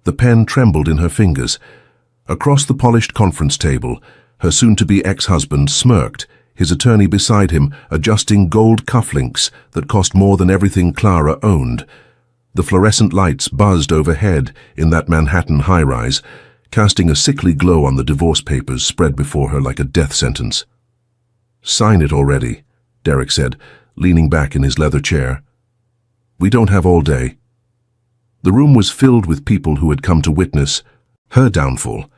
The pen trembled in her fingers. Across the polished conference table, her soon-to-be ex-husband smirked, his attorney beside him adjusting gold cufflinks that cost more than everything Clara owned. The fluorescent lights buzzed overhead in that Manhattan high-rise, casting a sickly glow on the divorce papers spread before her like a death sentence. "Sign it already," Derek said, leaning back in his leather chair. "We don't have all day." The room was filled with people who had come to witness her downfall.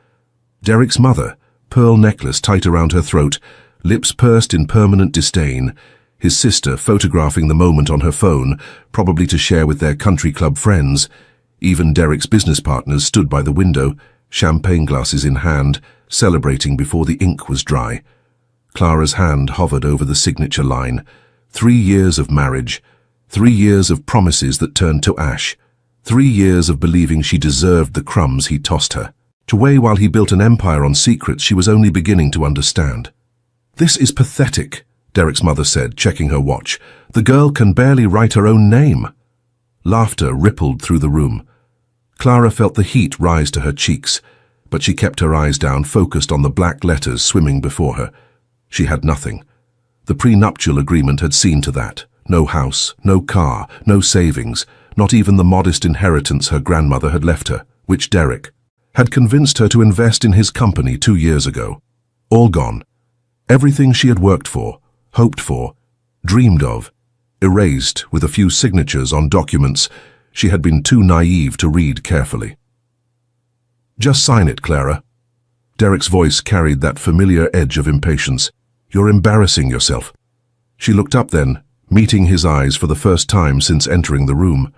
Derek's mother, pearl necklace tight around her throat, lips pursed in permanent disdain, his sister photographing the moment on her phone, probably to share with their country club friends. Even Derek's business partners stood by the window, champagne glasses in hand, celebrating before the ink was dry. Clara's hand hovered over the signature line. 3 years of marriage, 3 years of promises that turned to ash, 3 years of believing she deserved the crumbs he tossed her. To weigh while he built an empire on secrets she was only beginning to understand. "This is pathetic," Derek's mother said, checking her watch. "The girl can barely write her own name." Laughter rippled through the room. Clara felt the heat rise to her cheeks, but she kept her eyes down, focused on the black letters swimming before her. She had nothing. The prenuptial agreement had seen to that. No house, no car, no savings, not even the modest inheritance her grandmother had left her, which Derek had convinced her to invest in his company 2 years ago. All gone. Everything she had worked for, hoped for, dreamed of, erased with a few signatures on documents she had been too naive to read carefully. "Just sign it, Clara." Derek's voice carried that familiar edge of impatience. "You're embarrassing yourself." She looked up then, meeting his eyes for the first time since entering the room.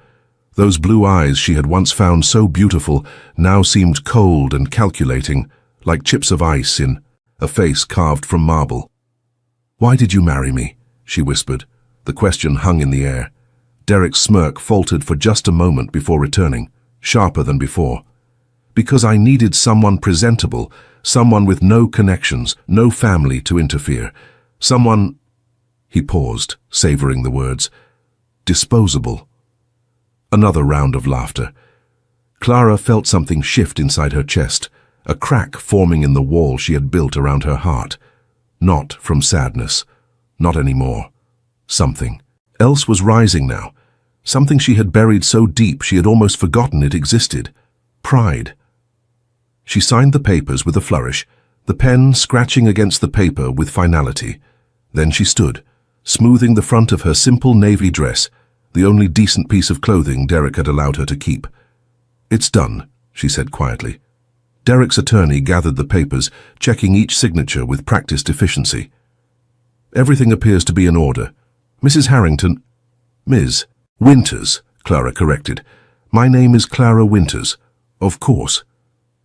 Those blue eyes she had once found so beautiful now seemed cold and calculating, like chips of ice in a face carved from marble. "Why did you marry me?" she whispered. The question hung in the air. Derek's smirk faltered for just a moment before returning, sharper than before. "Because I needed someone presentable, someone with no connections, no family to interfere. Someone—" He paused, savoring the words. "Disposable." Another round of laughter. Clara felt something shift inside her chest, a crack forming in the wall she had built around her heart. Not from sadness. Not anymore. Something else was rising now. Something she had buried so deep she had almost forgotten it existed. Pride. She signed the papers with a flourish, the pen scratching against the paper with finality. Then she stood, smoothing the front of her simple navy dress, the only decent piece of clothing Derek had allowed her to keep. "It's done," she said quietly. Derek's attorney gathered the papers, checking each signature with practiced efficiency. "Everything appears to be in order. Mrs. Harrington—" "Ms. Winters," Clara corrected. "My name is Clara Winters." "Of course."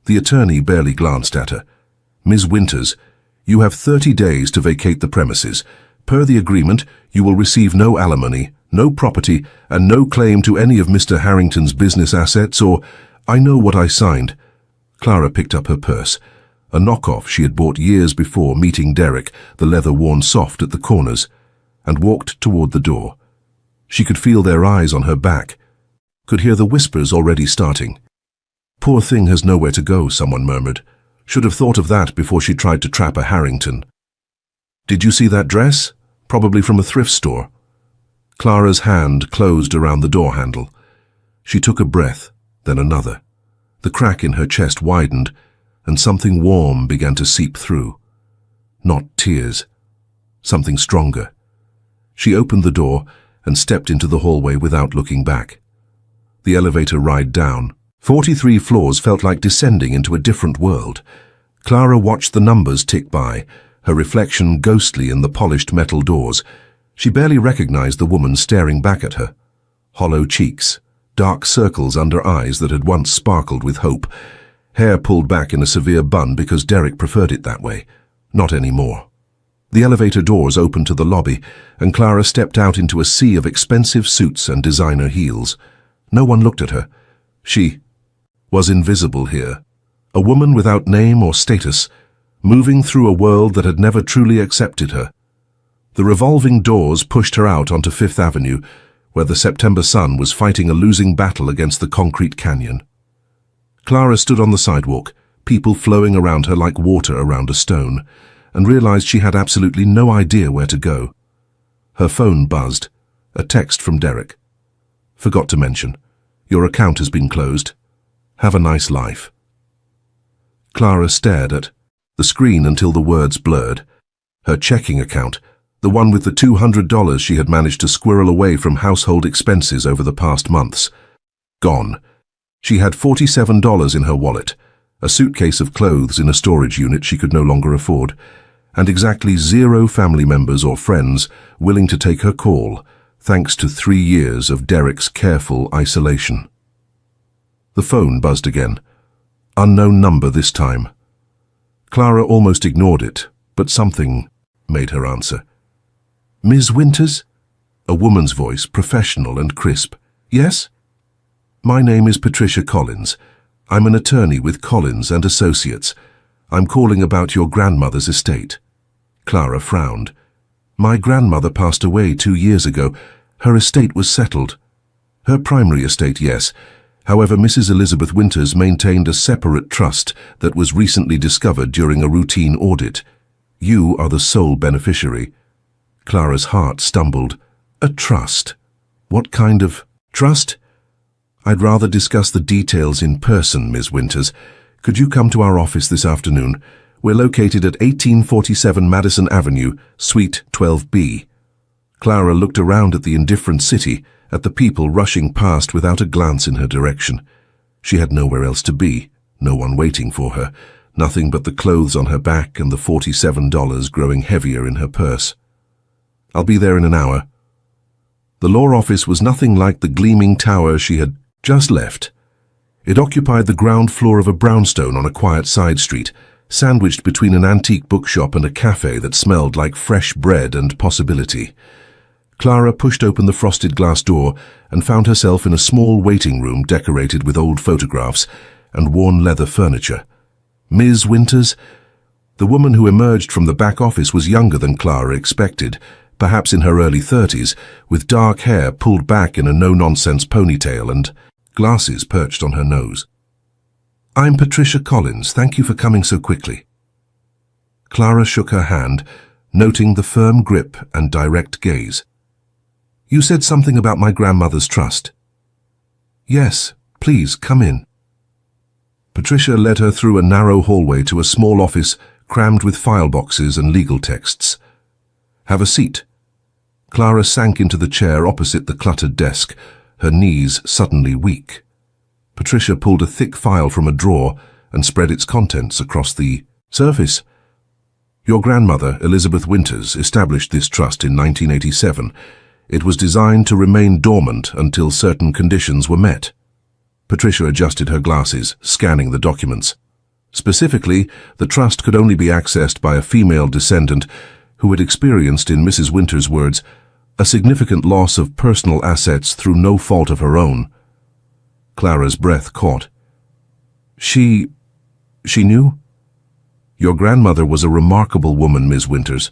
The attorney barely glanced at her. "Ms. Winters, you have 30 days to vacate the premises. Per the agreement, you will receive no alimony, no property, and no claim to any of Mr. Harrington's business assets or—" "I know what I signed." Clara picked up her purse, a knockoff she had bought years before meeting Derek, the leather worn soft at the corners, and walked toward the door. She could feel their eyes on her back, could hear the whispers already starting. "Poor thing has nowhere to go," someone murmured. "Should have thought of that before she tried to trap a Harrington." "Did you see that dress? Probably from a thrift store." Clara's hand closed around the door handle. She took a breath, then another. The crack in her chest widened, and something warm began to seep through. Not tears. Something stronger. She opened the door and stepped into the hallway without looking back. The elevator ride down. 43 floors felt like descending into a different world. Clara watched the numbers tick by, her reflection ghostly in the polished metal doors. She barely recognized the woman staring back at her. Hollow cheeks, dark circles under eyes that had once sparkled with hope, hair pulled back in a severe bun because Derek preferred it that way. Not anymore. The elevator doors opened to the lobby, and Clara stepped out into a sea of expensive suits and designer heels. No one looked at her. She was invisible here, a woman without name or status, moving through a world that had never truly accepted her. The revolving doors pushed her out onto Fifth Avenue, where the September sun was fighting a losing battle against the concrete canyon. Clara stood on the sidewalk, people flowing around her like water around a stone, and realized she had absolutely no idea where to go. Her phone buzzed. A text from Derek. "Forgot to mention. Your account has been closed. Have a nice life." Clara stared at the screen until the words blurred. Her checking account, the one with the $200 she had managed to squirrel away from household expenses over the past months. Gone. She had $47 in her wallet, a suitcase of clothes in a storage unit she could no longer afford, and exactly 0 family members or friends willing to take her call, thanks to 3 years of Derek's careful isolation. The phone buzzed again. Unknown number this time. Clara almost ignored it, but something made her answer. "Ms. Winters?" A woman's voice, professional and crisp. "Yes?" "My name is Patricia Collins. I'm an attorney with Collins and Associates. I'm calling about your grandmother's estate." Clara frowned. "My grandmother passed away 2 years ago. Her estate was settled." "Her primary estate, yes. However, Mrs. Elizabeth Winters maintained a separate trust that was recently discovered during a routine audit. You are the sole beneficiary." Clara's heart stumbled. "A trust? What kind of trust?" "I'd rather discuss the details in person, Ms. Winters. Could you come to our office this afternoon? We're located at 1847 Madison Avenue, Suite 12B. Clara looked around at the indifferent city, at the people rushing past without a glance in her direction. She had nowhere else to be, no one waiting for her, nothing but the clothes on her back and the $47 growing heavier in her purse. "I'll be there in an hour." The law office was nothing like the gleaming tower she had just left. It occupied the ground floor of a brownstone on a quiet side street, sandwiched between an antique bookshop and a cafe that smelled like fresh bread and possibility. Clara pushed open the frosted glass door and found herself in a small waiting room decorated with old photographs and worn leather furniture. "Ms. Winters?" The woman who emerged from the back office was younger than Clara expected, perhaps in her early 30s, with dark hair pulled back in a no-nonsense ponytail and glasses perched on her nose. "I'm Patricia Collins. Thank you for coming so quickly." Clara shook her hand, noting the firm grip and direct gaze. "You said something about my grandmother's trust." "Yes, please, come in." Patricia led her through a narrow hallway to a small office crammed with file boxes and legal texts. "Have a seat." Clara sank into the chair opposite the cluttered desk, her knees suddenly weak. Patricia pulled a thick file from a drawer and spread its contents across the surface. "Your grandmother, Elizabeth Winters, established this trust in 1987. It was designed to remain dormant until certain conditions were met." Patricia adjusted her glasses, scanning the documents. Specifically, the trust could only be accessed by a female descendant who had experienced, in Mrs. Winters' words, a significant loss of personal assets through no fault of her own. Clara's breath caught. She knew? "Your grandmother was a remarkable woman, Ms. Winters.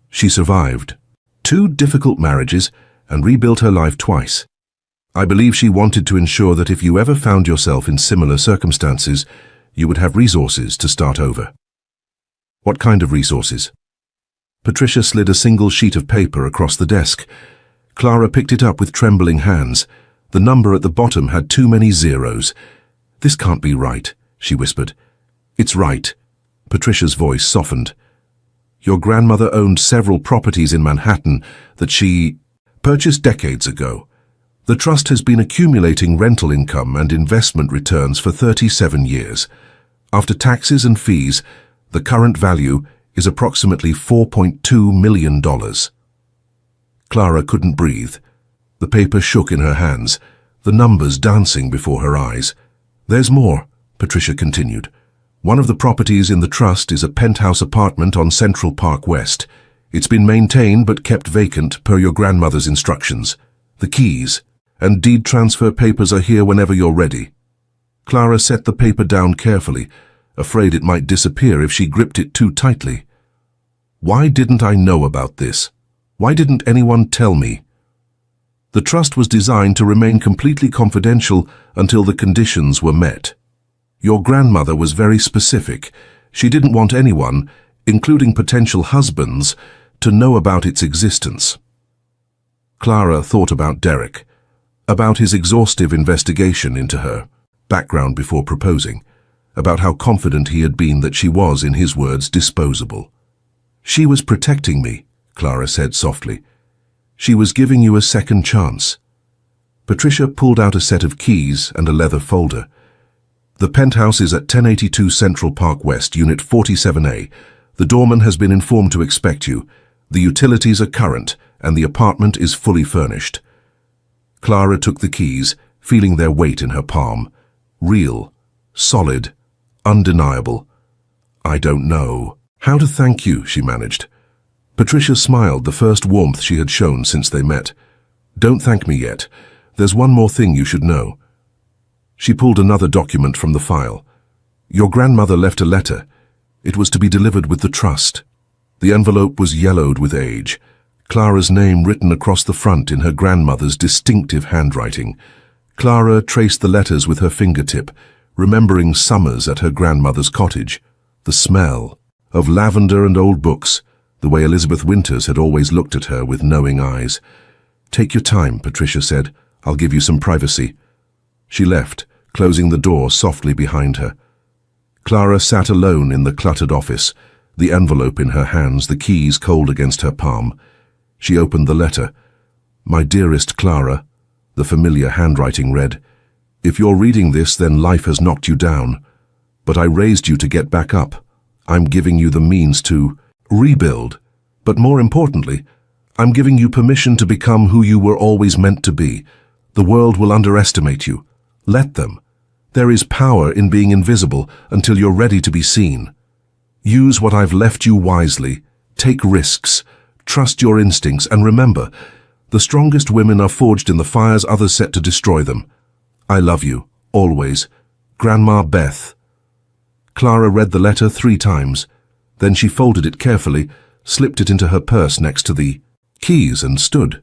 She survived 2 difficult marriages and rebuilt her life twice. I believe she wanted to ensure that if you ever found yourself in similar circumstances, you would have resources to start over." "What kind of resources?" Patricia slid a single sheet of paper across the desk. Clara picked it up with trembling hands. The number at the bottom had too many zeros. "This can't be right," she whispered. "It's right." Patricia's voice softened. "Your grandmother owned several properties in Manhattan that she purchased decades ago. The trust has been accumulating rental income and investment returns for 37 years. After taxes and fees, the current value is approximately $4.2 million. Clara couldn't breathe. The paper shook in her hands, the numbers dancing before her eyes. "There's more," Patricia continued. "One of the properties in the trust is a penthouse apartment on Central Park West. It's been maintained but kept vacant per your grandmother's instructions. The keys and deed transfer papers are here whenever you're ready." Clara set the paper down carefully, afraid it might disappear if she gripped it too tightly. Why didn't I know about this? Why didn't anyone tell me? The trust was designed to remain completely confidential until the conditions were met. Your grandmother was very specific. She didn't want anyone, including potential husbands, to know about its existence. Clara thought about Derek, about his exhaustive investigation into her background before proposing, about how confident he had been that she was, in his words, disposable. She was protecting me, Clara said softly. She was giving you a second chance. Patricia pulled out a set of keys and a leather folder. The penthouse is at 1082 Central Park West, Unit 47A. The doorman has been informed to expect you. The utilities are current, and the apartment is fully furnished. Clara took the keys, feeling their weight in her palm. Real, solid, undeniable. I don't know how to thank you, she managed. Patricia smiled, the first warmth she had shown since they met. Don't thank me yet. There's one more thing you should know. She pulled another document from the file. Your grandmother left a letter. It was to be delivered with the trust. The envelope was yellowed with age, Clara's name written across the front in her grandmother's distinctive handwriting. Clara traced the letters with her fingertip, remembering summers at her grandmother's cottage, the smell of lavender and old books, the way Elizabeth Winters had always looked at her with knowing eyes. Take your time, Patricia said. I'll give you some privacy. She left, closing the door softly behind her. Clara sat alone in the cluttered office, the envelope in her hands, the keys cold against her palm. She opened the letter. My dearest Clara, the familiar handwriting read, if you're reading this, then life has knocked you down. But I raised you to get back up. I'm giving you the means to rebuild. But more importantly, I'm giving you permission to become who you were always meant to be. The world will underestimate you. Let them. There is power in being invisible until you're ready to be seen. Use what I've left you wisely. Take risks. Trust your instincts, and remember, the strongest women are forged in the fires others set to destroy them. I love you, always. Grandma Beth. Clara read the letter 3 times. Then she folded it carefully, slipped it into her purse next to the keys, and stood.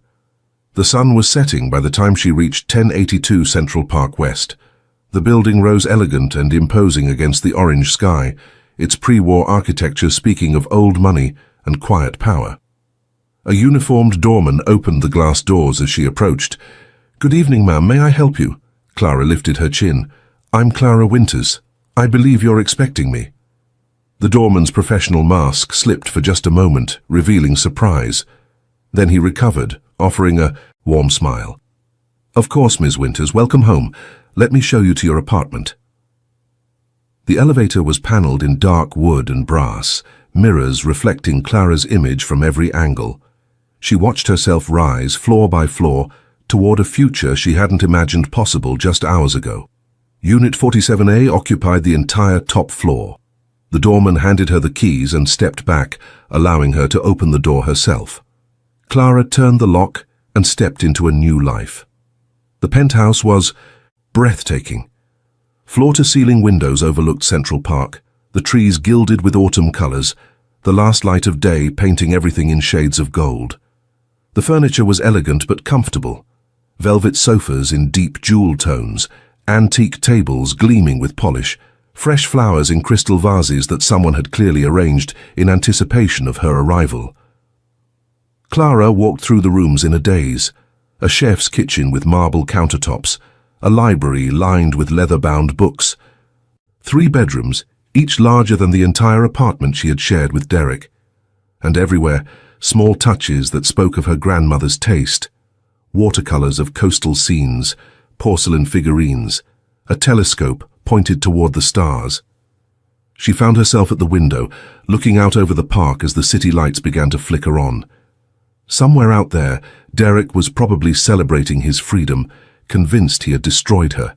The sun was setting by the time she reached 1082 Central Park West. The building rose elegant and imposing against the orange sky, its pre-war architecture speaking of old money and quiet power. A uniformed doorman opened the glass doors as she approached. Good evening, ma'am. May I help you? Clara lifted her chin. I'm Clara Winters. I believe you're expecting me. The doorman's professional mask slipped for just a moment, revealing surprise. Then he recovered, offering a warm smile. Of course, Miss Winters. Welcome home. Let me show you to your apartment. The elevator was paneled in dark wood and brass, mirrors reflecting Clara's image from every angle. She watched herself rise, floor by floor, toward a future she hadn't imagined possible just hours ago. Unit 47A occupied the entire top floor. The doorman handed her the keys and stepped back, allowing her to open the door herself. Clara turned the lock and stepped into a new life. The penthouse was breathtaking. Floor-to-ceiling windows overlooked Central Park, the trees gilded with autumn colors, the last light of day painting everything in shades of gold. The furniture was elegant but comfortable. Velvet sofas in deep jewel tones, antique tables gleaming with polish, fresh flowers in crystal vases that someone had clearly arranged in anticipation of her arrival. Clara walked through the rooms in a daze. A chef's kitchen with marble countertops, a library lined with leather-bound books. 3 bedrooms, each larger than the entire apartment she had shared with Derek. And everywhere, small touches that spoke of her grandmother's taste. Watercolors of coastal scenes, porcelain figurines, a telescope pointed toward the stars. She found herself at the window, looking out over the park as the city lights began to flicker on. Somewhere out there, Derek was probably celebrating his freedom, convinced he had destroyed her.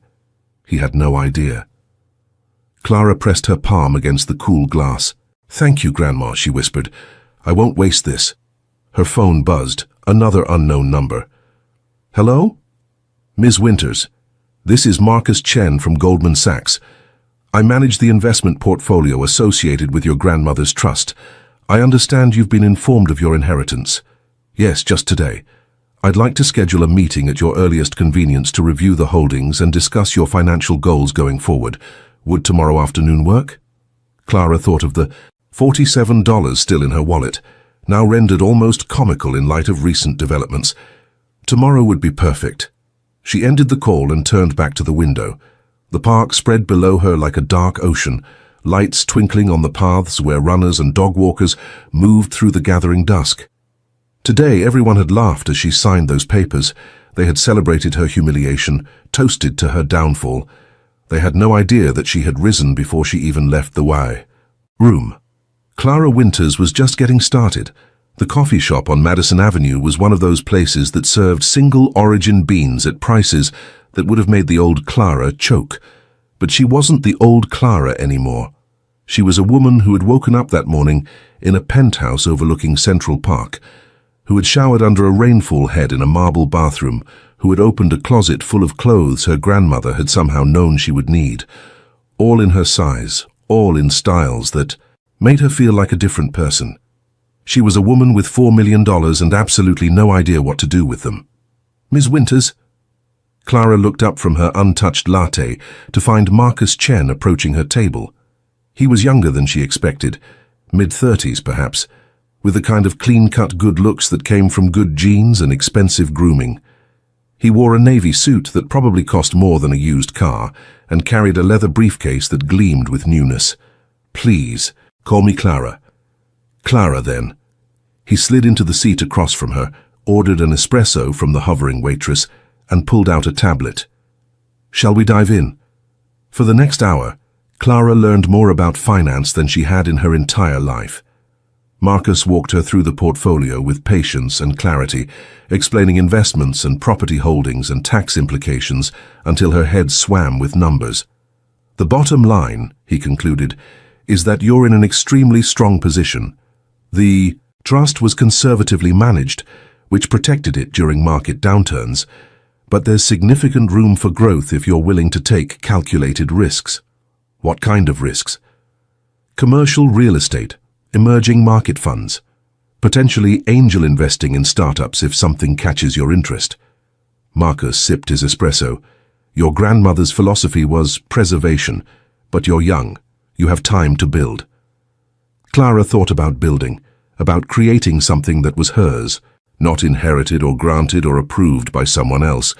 He had no idea. Clara pressed her palm against the cool glass. Thank you, Grandma, she whispered. I won't waste this. Her phone buzzed, another unknown number. Hello? Ms. Winters. This is Marcus Chen from Goldman Sachs. I manage the investment portfolio associated with your grandmother's trust. I understand you've been informed of your inheritance. Yes, just today. I'd like to schedule a meeting at your earliest convenience to review the holdings and discuss your financial goals going forward. Would tomorrow afternoon work? Clara thought of the $47 still in her wallet, now rendered almost comical in light of recent developments. Tomorrow would be perfect. She ended the call and turned back to the window. The park spread below her like a dark ocean, lights twinkling on the paths where runners and dog walkers moved through the gathering dusk. Today everyone had laughed as she signed those papers. They had celebrated her humiliation, toasted to her downfall. They had no idea that she had risen before she even left the Y room. Clara Winters was just getting started. The coffee shop on Madison Avenue was one of those places that served single-origin beans at prices that would have made the old Clara choke. But she wasn't the old Clara anymore. She was a woman who had woken up that morning in a penthouse overlooking Central Park, who had showered under a rainfall head in a marble bathroom, who had opened a closet full of clothes her grandmother had somehow known she would need, all in her size, all in styles that made her feel like a different person. She was a woman with $4 million and absolutely no idea what to do with them. "Ms. Winters?" Clara looked up from her untouched latte to find Marcus Chen approaching her table. He was younger than she expected, mid-30s perhaps, with the kind of clean-cut good looks that came from good genes and expensive grooming. He wore a navy suit that probably cost more than a used car and carried a leather briefcase that gleamed with newness. "Please, call me Clara." "Clara, then." He slid into the seat across from her, ordered an espresso from the hovering waitress, and pulled out a tablet. "Shall we dive in?" For the next hour, Clara learned more about finance than she had in her entire life. Marcus walked her through the portfolio with patience and clarity, explaining investments and property holdings and tax implications until her head swam with numbers. "The bottom line," he concluded, "is that you're in an extremely strong position. The trust was conservatively managed, which protected it during market downturns, but there's significant room for growth if you're willing to take calculated risks." "What kind of risks?" "Commercial real estate, emerging market funds, potentially angel investing in startups if something catches your interest." Marcus sipped his espresso. "Your grandmother's philosophy was preservation, but you're young. You have time to build." Clara thought about building, about creating something that was hers, not inherited or granted or approved by someone else.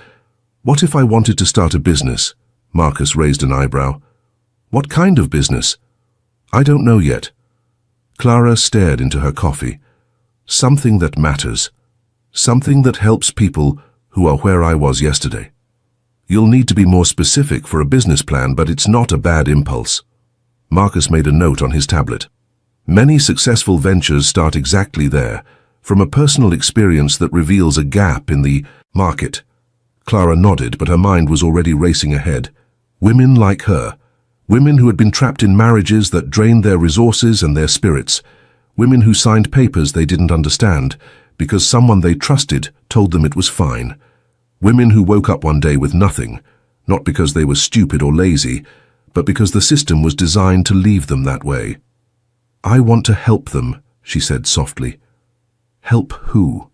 "What if I wanted to start a business?" Marcus raised an eyebrow. "What kind of business?" "I don't know yet." Clara stared into her coffee. "Something that matters. Something that helps people who are where I was yesterday. You'll need to be more specific for a business plan, but it's not a bad impulse." Marcus made a note on his tablet. "Many successful ventures start exactly there, from a personal experience that reveals a gap in the market." Clara nodded, but her mind was already racing ahead. Women like her. Women who had been trapped in marriages that drained their resources and their spirits. Women who signed papers they didn't understand because someone they trusted told them it was fine. Women who woke up one day with nothing, not because they were stupid or lazy, but because the system was designed to leave them that way. "I want to help them," she said softly. "Help who?"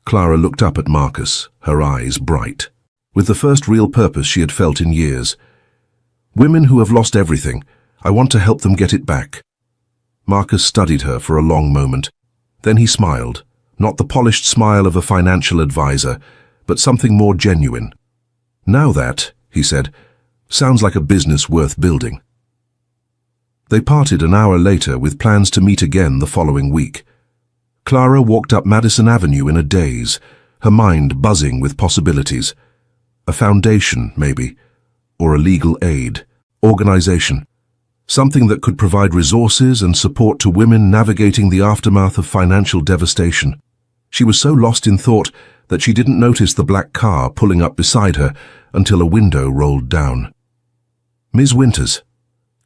Clara looked up at Marcus, her eyes bright, with the first real purpose she had felt in years. "Women who have lost everything. I want to help them get it back." Marcus studied her for a long moment. Then he smiled, not the polished smile of a financial advisor, but something more genuine. "Now that," he said, "sounds like a business worth building." They parted an hour later with plans to meet again the following week. Clara walked up Madison Avenue in a daze, her mind buzzing with possibilities. A foundation, maybe, or a legal aid organization. Something that could provide resources and support to women navigating the aftermath of financial devastation. She was so lost in thought that she didn't notice the black car pulling up beside her until a window rolled down. "Ms. Winters."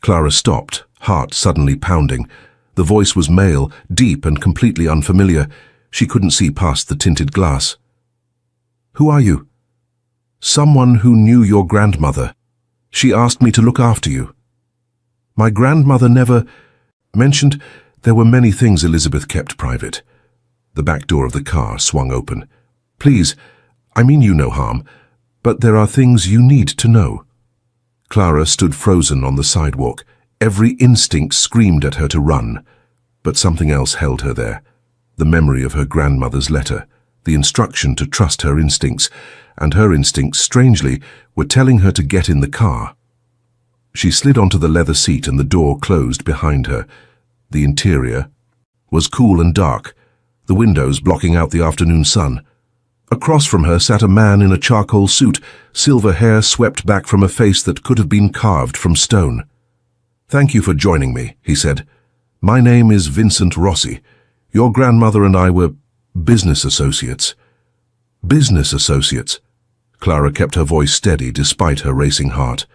Clara stopped, heart suddenly pounding. The voice was male, deep and completely unfamiliar. She couldn't see past the tinted glass. "Who are you?" "Someone who knew your grandmother. She asked me to look after you." "My grandmother never mentioned there were many things Elizabeth kept private." The back door of the car swung open. "Please, I mean you no harm, but there are things you need to know." Clara stood frozen on the sidewalk. Every instinct screamed at her to run, but something else held her there. The memory of her grandmother's letter, the instruction to trust her instincts, and her instincts, strangely, were telling her to get in the car. She slid onto the leather seat and the door closed behind her. The interior was cool and dark, the windows blocking out the afternoon sun. Across from her sat a man in a charcoal suit, silver hair swept back from a face that could have been carved from stone. "Thank you for joining me," he said. "My name is Vincent Rossi. Your grandmother and I were business associates." "Business associates?" Clara kept her voice steady despite her racing heart.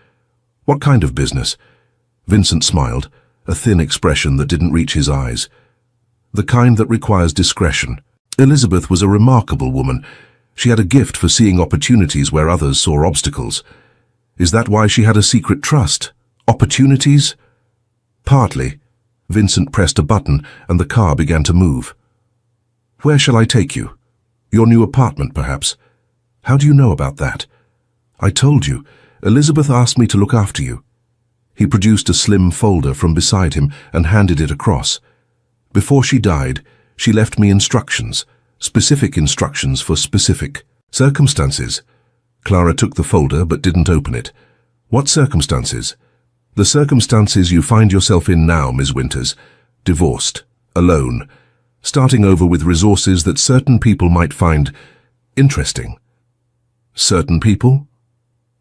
"What kind of business?" Vincent smiled, a thin expression that didn't reach his eyes. "The kind that requires discretion. Elizabeth was a remarkable woman. She had a gift for seeing opportunities where others saw obstacles. Is that why she had a secret trust? Opportunities?" "Partly." Vincent pressed a button and the car began to move. "Where shall I take you? Your new apartment, perhaps? How do you know about that?" "I told you. Elizabeth asked me to look after you." He produced a slim folder from beside him and handed it across. "Before she died, she left me instructions, specific instructions for specific circumstances." Clara took the folder but didn't open it. "What circumstances?" "The circumstances you find yourself in now, Ms. Winters. Divorced, alone, starting over with resources that certain people might find interesting." "Certain people?"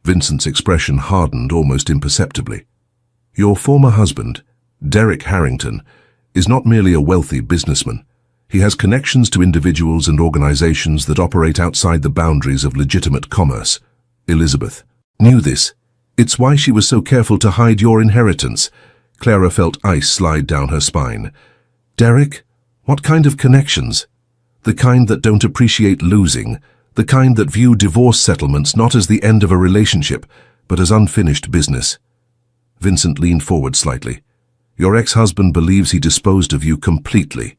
Vincent's expression hardened almost imperceptibly. "Your former husband, Derek Harrington, is not merely a wealthy businessman. He has connections to individuals and organizations that operate outside the boundaries of legitimate commerce. Elizabeth knew this. It's why she was so careful to hide your inheritance." Clara felt ice slide down her spine. "Derek? What kind of connections?" "The kind that don't appreciate losing. The kind that view divorce settlements not as the end of a relationship, but as unfinished business." Vincent leaned forward slightly. "Your ex-husband believes he disposed of you completely.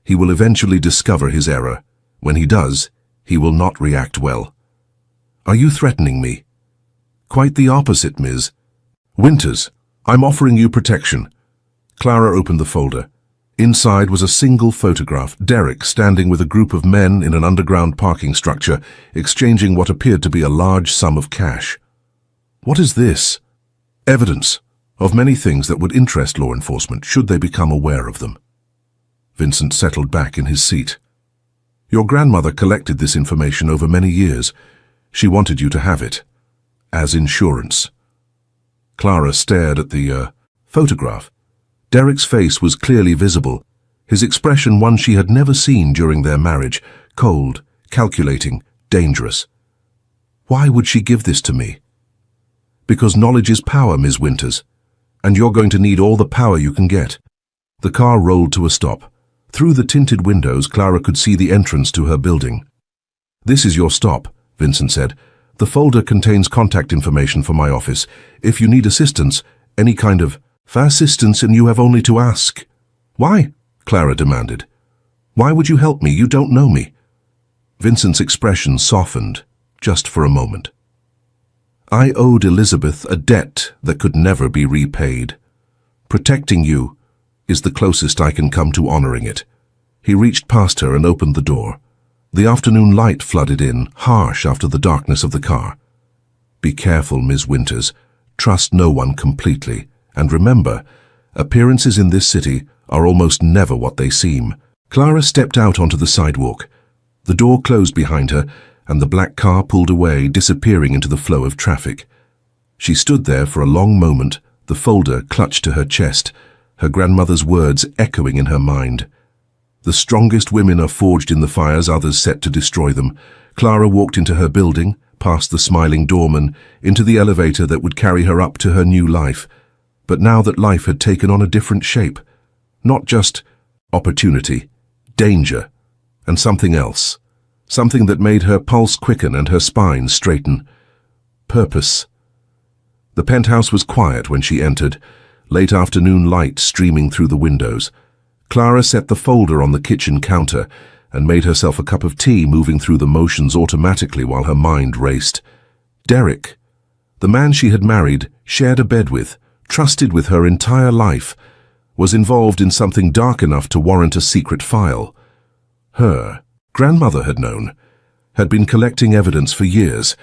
He will eventually discover his error. When he does, he will not react well." "Are you threatening me?" "Quite the opposite, Ms. Winters. I'm offering you protection." Clara opened the folder. Inside was a single photograph, Derek standing with a group of men in an underground parking structure, exchanging what appeared to be a large sum of cash. "What is this?" "Evidence of many things that would interest law enforcement should they become aware of them." Vincent settled back in his seat. "Your grandmother collected this information over many years. She wanted you to have it. As insurance." Clara stared at the photograph. Derek's face was clearly visible, his expression one she had never seen during their marriage, cold, calculating, dangerous. "Why would she give this to me?" "Because knowledge is power, Ms. Winters, and you're going to need all the power you can get." The car rolled to a stop. Through the tinted windows, Clara could see the entrance to her building. "This is your stop," Vincent said. "The folder contains contact information for my office. If you need assistance, any kind of assistance, and you have only to ask." "Why?" Clara demanded. "Why would you help me? You don't know me." Vincent's expression softened, just for a moment. "I owed Elizabeth a debt that could never be repaid. Protecting you is the closest I can come to honoring it." He reached past her and opened the door. The afternoon light flooded in, harsh after the darkness of the car. "Be careful, Ms. Winters. Trust no one completely. And remember, appearances in this city are almost never what they seem." Clara stepped out onto the sidewalk. The door closed behind her, and the black car pulled away, disappearing into the flow of traffic. She stood there for a long moment, the folder clutched to her chest, her grandmother's words echoing in her mind. "The strongest women are forged in the fires others set to destroy them." Clara walked into her building, past the smiling doorman, into the elevator that would carry her up to her new life. But now that life had taken on a different shape, not just opportunity, danger, and something else, something that made her pulse quicken and her spine straighten. Purpose. The penthouse was quiet when she entered, late afternoon light streaming through the windows. Clara set the folder on the kitchen counter and made herself a cup of tea, moving through the motions automatically while her mind raced. Derek. The man she had married, shared a bed with, trusted with her entire life, was involved in something dark enough to warrant a secret file. Her grandmother had known, had been collecting evidence for years,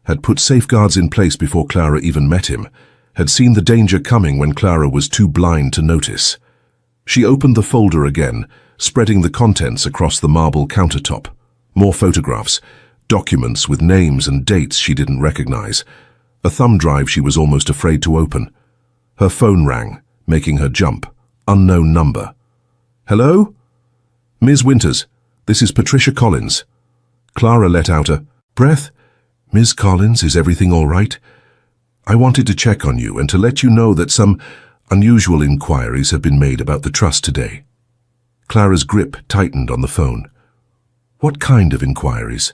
had put safeguards in place before Clara even met him, had seen the danger coming when Clara was too blind to notice. She opened the folder again, spreading the contents across the marble countertop. More photographs, documents with names and dates she didn't recognize. A thumb drive she was almost afraid to open. Her phone rang, making her jump. Unknown number. "Hello? Ms. Winters, this is Patricia Collins." Clara let out a breath. "Ms. Collins, is everything all right? I wanted to check on you and to let you know that some unusual inquiries have been made about the trust today." Clara's grip tightened on the phone. "What kind of inquiries?"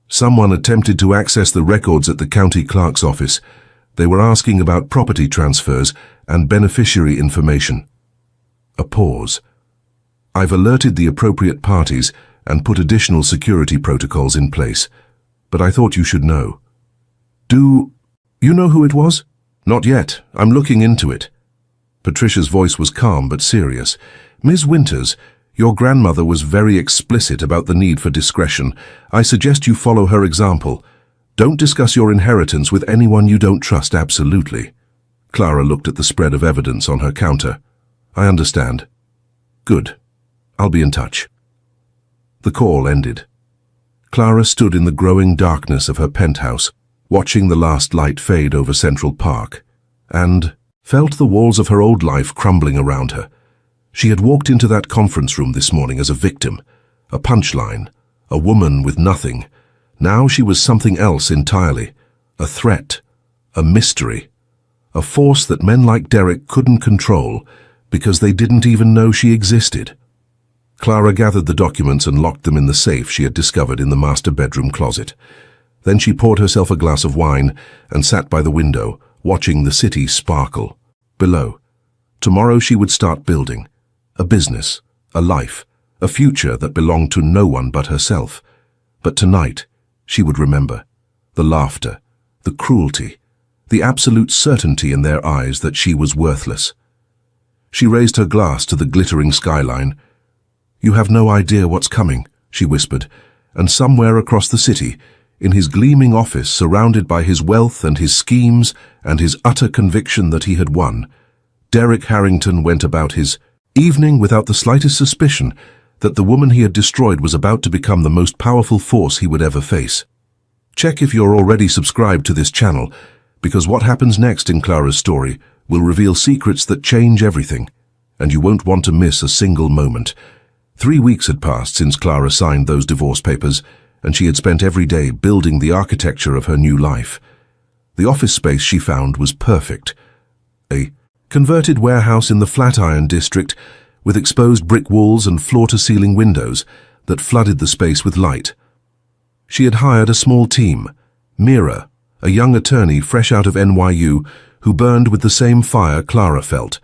"Someone attempted to access the records at the county clerk's office. They were asking about property transfers and beneficiary information." A pause. "I've alerted the appropriate parties and put additional security protocols in place, but I thought you should know." "Do you know who it was?" "Not yet. I'm looking into it." Patricia's voice was calm but serious. "Ms. Winters, your grandmother was very explicit about the need for discretion. I suggest you follow her example. Don't discuss your inheritance with anyone you don't trust absolutely." Clara looked at the spread of evidence on her counter. "I understand." "Good. I'll be in touch." The call ended. Clara stood in the growing darkness of her penthouse, watching the last light fade over Central Park, and felt the walls of her old life crumbling around her. She had walked into that conference room this morning as a victim, a punchline, a woman with nothing. Now she was something else entirely, a threat, a mystery, a force that men like Derek couldn't control because they didn't even know she existed. Clara gathered the documents and locked them in the safe she had discovered in the master bedroom closet. Then she poured herself a glass of wine and sat by the window, watching the city sparkle. Below, tomorrow she would start building. A business, a life, a future that belonged to no one but herself. But tonight, she would remember the laughter, the cruelty, the absolute certainty in their eyes that she was worthless. She raised her glass to the glittering skyline. "You have no idea what's coming," she whispered, and somewhere across the city, in his gleaming office surrounded by his wealth and his schemes and his utter conviction that he had won, Derek Harrington went about his evening without the slightest suspicion that the woman he had destroyed was about to become the most powerful force he would ever face. Check if you're already subscribed to this channel, because what happens next in Clara's story will reveal secrets that change everything, and you won't want to miss a single moment. 3 weeks had passed since Clara signed those divorce papers, and she had spent every day building the architecture of her new life. The office space she found was perfect. A converted warehouse in the Flatiron district with exposed brick walls and floor-to-ceiling windows that flooded the space with light. She had hired a small team, Mira, a young attorney fresh out of NYU who burned with the same fire Clara felt.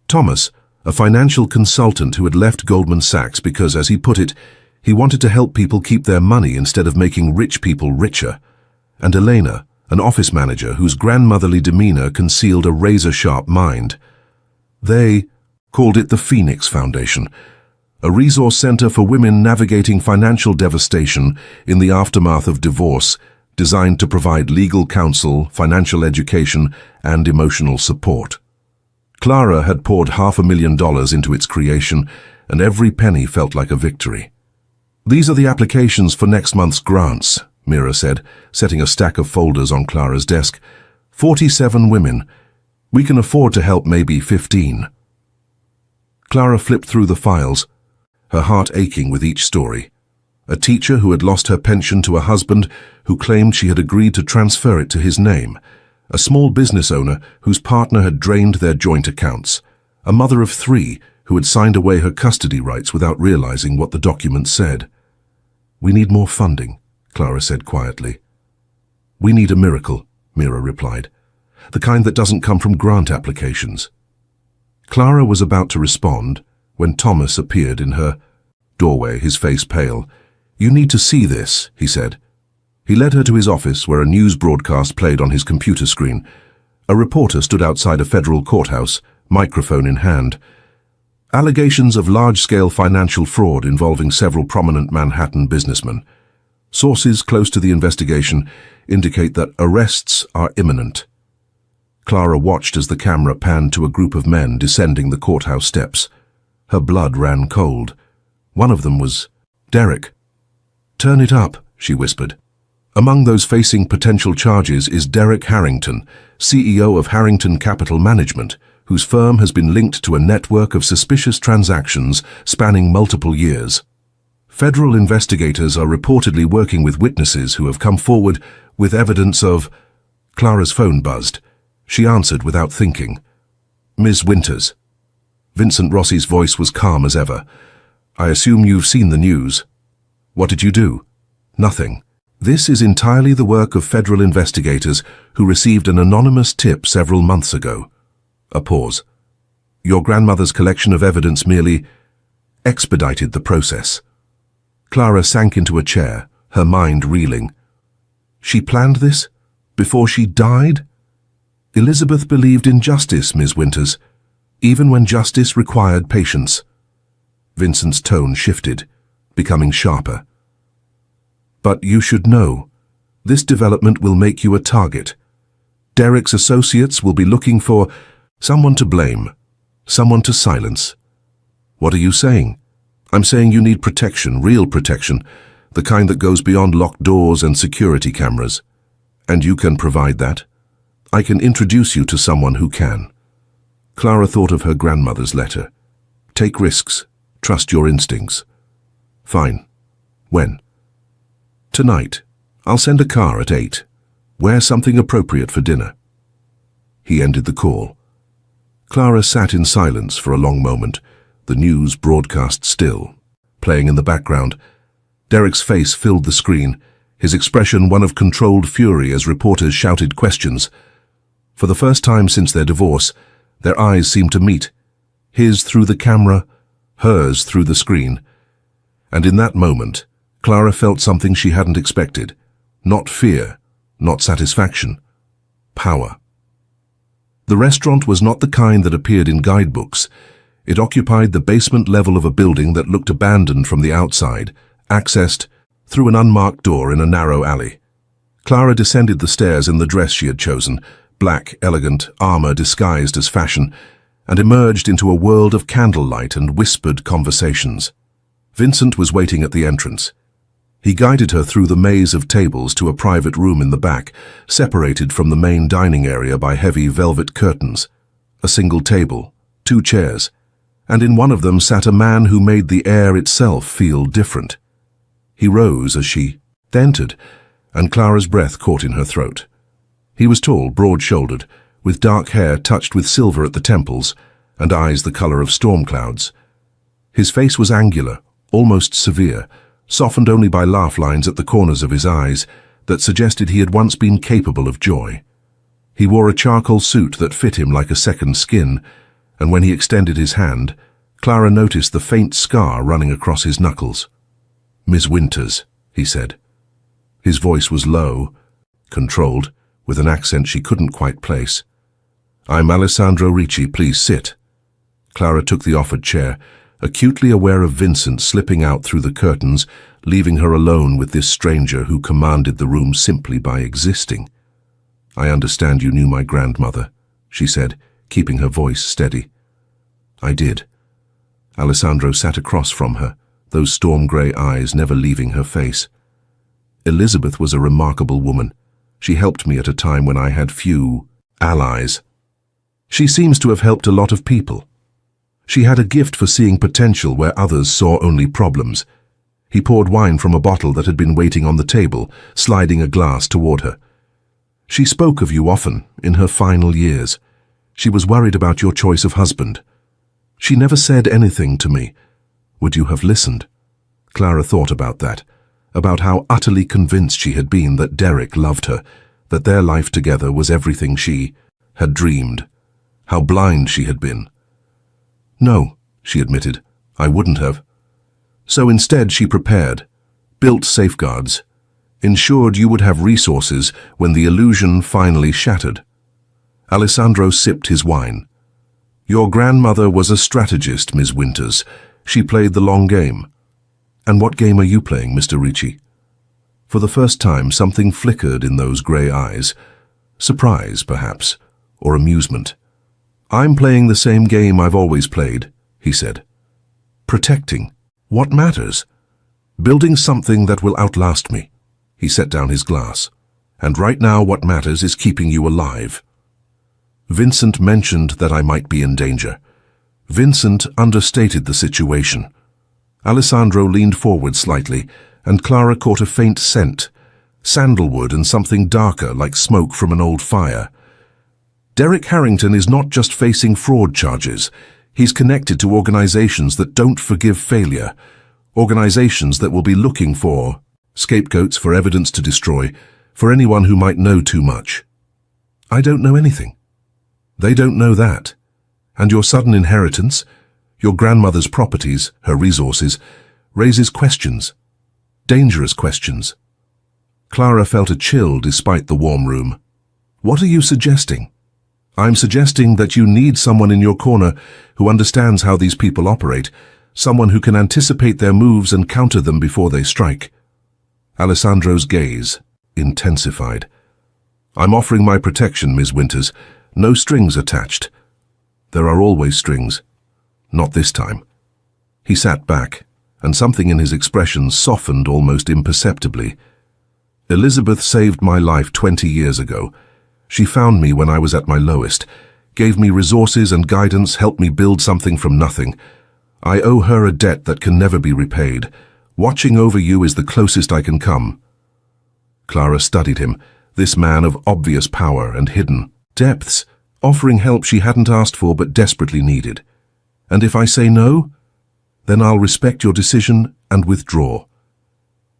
Thomas, a financial consultant who had left Goldman Sachs because, as he put it, he wanted to help people keep their money instead of making rich people richer. And Elena, an office manager whose grandmotherly demeanor concealed a razor-sharp mind. They called it the Phoenix Foundation, a resource center for women navigating financial devastation in the aftermath of divorce, designed to provide legal counsel, financial education, and emotional support. Clara had poured $500,000 into its creation, and every penny felt like a victory. "These are the applications for next month's grants," Mira said, setting a stack of folders on Clara's desk. 47 women. We can afford to help maybe 15. Clara flipped through the files, her heart aching with each story. A teacher who had lost her pension to a husband who claimed she had agreed to transfer it to his name. A small business owner whose partner had drained their joint accounts. A mother of 3 who had signed away her custody rights without realizing what the document said. "We need more funding," Clara said quietly. "We need a miracle," Mira replied. "The kind that doesn't come from grant applications." Clara was about to respond when Thomas appeared in her doorway, his face pale. "You need to see this," he said. He led her to his office where a news broadcast played on his computer screen. A reporter stood outside a federal courthouse, microphone in hand. Allegations of large-scale financial fraud involving several prominent Manhattan businessmen. Sources close to the investigation indicate that arrests are imminent. Clara watched as the camera panned to a group of men descending the courthouse steps. Her blood ran cold. One of them was Derek. "Turn it up," she whispered. Among those facing potential charges is Derek Harrington, CEO of Harrington Capital Management, whose firm has been linked to a network of suspicious transactions spanning multiple years. Federal investigators are reportedly working with witnesses who have come forward with evidence of... Clara's phone buzzed. She answered without thinking. "Ms. Winters." Vincent Rossi's voice was calm as ever. "I assume you've seen the news. What did you do?" "Nothing. This is entirely the work of federal investigators who received an anonymous tip several months ago." A pause. "Your grandmother's collection of evidence merely expedited the process." Clara sank into a chair, her mind reeling. She planned this? Before she died? Elizabeth believed in justice, Ms. Winters, even when justice required patience. Vincent's tone shifted, becoming sharper. "But you should know, this development will make you a target. Derek's associates will be looking for someone to blame, someone to silence." "What are you saying?" "I'm saying you need protection, real protection, the kind that goes beyond locked doors and security cameras. And you can provide that. I can introduce you to someone who can." Clara thought of her grandmother's letter. "Take risks, trust your instincts." "Fine. When?" "Tonight. I'll send a car at 8. Wear something appropriate for dinner." He ended the call. Clara sat in silence for a long moment, the news broadcast still, playing in the background. Derek's face filled the screen, his expression one of controlled fury as reporters shouted questions. For the first time since their divorce, their eyes seemed to meet, his through the camera, hers through the screen. And in that moment, Clara felt something she hadn't expected. Not fear, not satisfaction. Power. The restaurant was not the kind that appeared in guidebooks. It occupied the basement level of a building that looked abandoned from the outside, accessed through an unmarked door in a narrow alley. Clara descended the stairs in the dress she had chosen, black, elegant, armor disguised as fashion, and emerged into a world of candlelight and whispered conversations. Vincent was waiting at the entrance. He guided her through the maze of tables to a private room in the back, separated from the main dining area by heavy velvet curtains. A single table, 2 chairs, and in one of them sat a man who made the air itself feel different. He rose as she entered, and Clara's breath caught in her throat. He was tall, broad-shouldered, with dark hair touched with silver at the temples, and eyes the color of storm clouds. His face was angular, almost severe, softened only by laugh lines at the corners of his eyes that suggested he had once been capable of joy. He wore a charcoal suit that fit him like a second skin, and when he extended his hand, Clara noticed the faint scar running across his knuckles. "Miss Winters," he said. His voice was low, controlled, with an accent she couldn't quite place. "I'm Alessandro Ricci, please sit." Clara took the offered chair, acutely aware of Vincent slipping out through the curtains, leaving her alone with this stranger who commanded the room simply by existing. "I understand you knew my grandmother," she said, keeping her voice steady. "I did." Alessandro sat across from her, those storm-grey eyes never leaving her face. "Elizabeth was a remarkable woman. She helped me at a time when I had few allies. She seems to have helped a lot of people. She had a gift for seeing potential where others saw only problems." He poured wine from a bottle that had been waiting on the table, sliding a glass toward her. "She spoke of you often, in her final years. She was worried about your choice of husband. She never said anything to me. Would you have listened?" Clara thought about that, about how utterly convinced she had been that Derek loved her, that their life together was everything she had dreamed, how blind she had been. "No," she admitted, "I wouldn't have." So instead she prepared, built safeguards. ensured you would have resources when the illusion finally shattered. Alessandro sipped his wine. Your grandmother was a strategist, Ms. Winters. She played the long game. And what game are you playing, Mr. Ricci? For the first time, something flickered in those grey eyes. Surprise, perhaps, or amusement. I'm playing the same game I've always played, he said. Protecting. What matters? Building something that will outlast me. He set down his glass. And right now what matters is keeping you alive. Vincent mentioned that I might be in danger. Vincent understated the situation. Alessandro leaned forward slightly, and Clara caught a faint scent, sandalwood and something darker like smoke from an old fire. Derek Harrington is not just facing fraud charges. He's connected to organizations that don't forgive failure, organizations that will be looking for scapegoats for evidence to destroy, for anyone who might know too much. I don't know anything. They don't know that. And your sudden inheritance, your grandmother's properties, her resources, raises questions. Dangerous questions. Clara felt a chill despite the warm room. What are you suggesting? I'm suggesting that you need someone in your corner who understands how these people operate, someone who can anticipate their moves and counter them before they strike. Alessandro's gaze intensified. I'm offering my protection, Ms. Winters. No strings attached. There are always strings. Not this time. He sat back, and something in his expression softened almost imperceptibly. Elizabeth saved my life 20 years ago. She found me when I was at my lowest, gave me resources and guidance, helped me build something from nothing. I owe her a debt that can never be repaid. Watching over you is the closest I can come. Clara studied him, this man of obvious power and hidden depths, offering help she hadn't asked for but desperately needed. And if I say no, then I'll respect your decision and withdraw.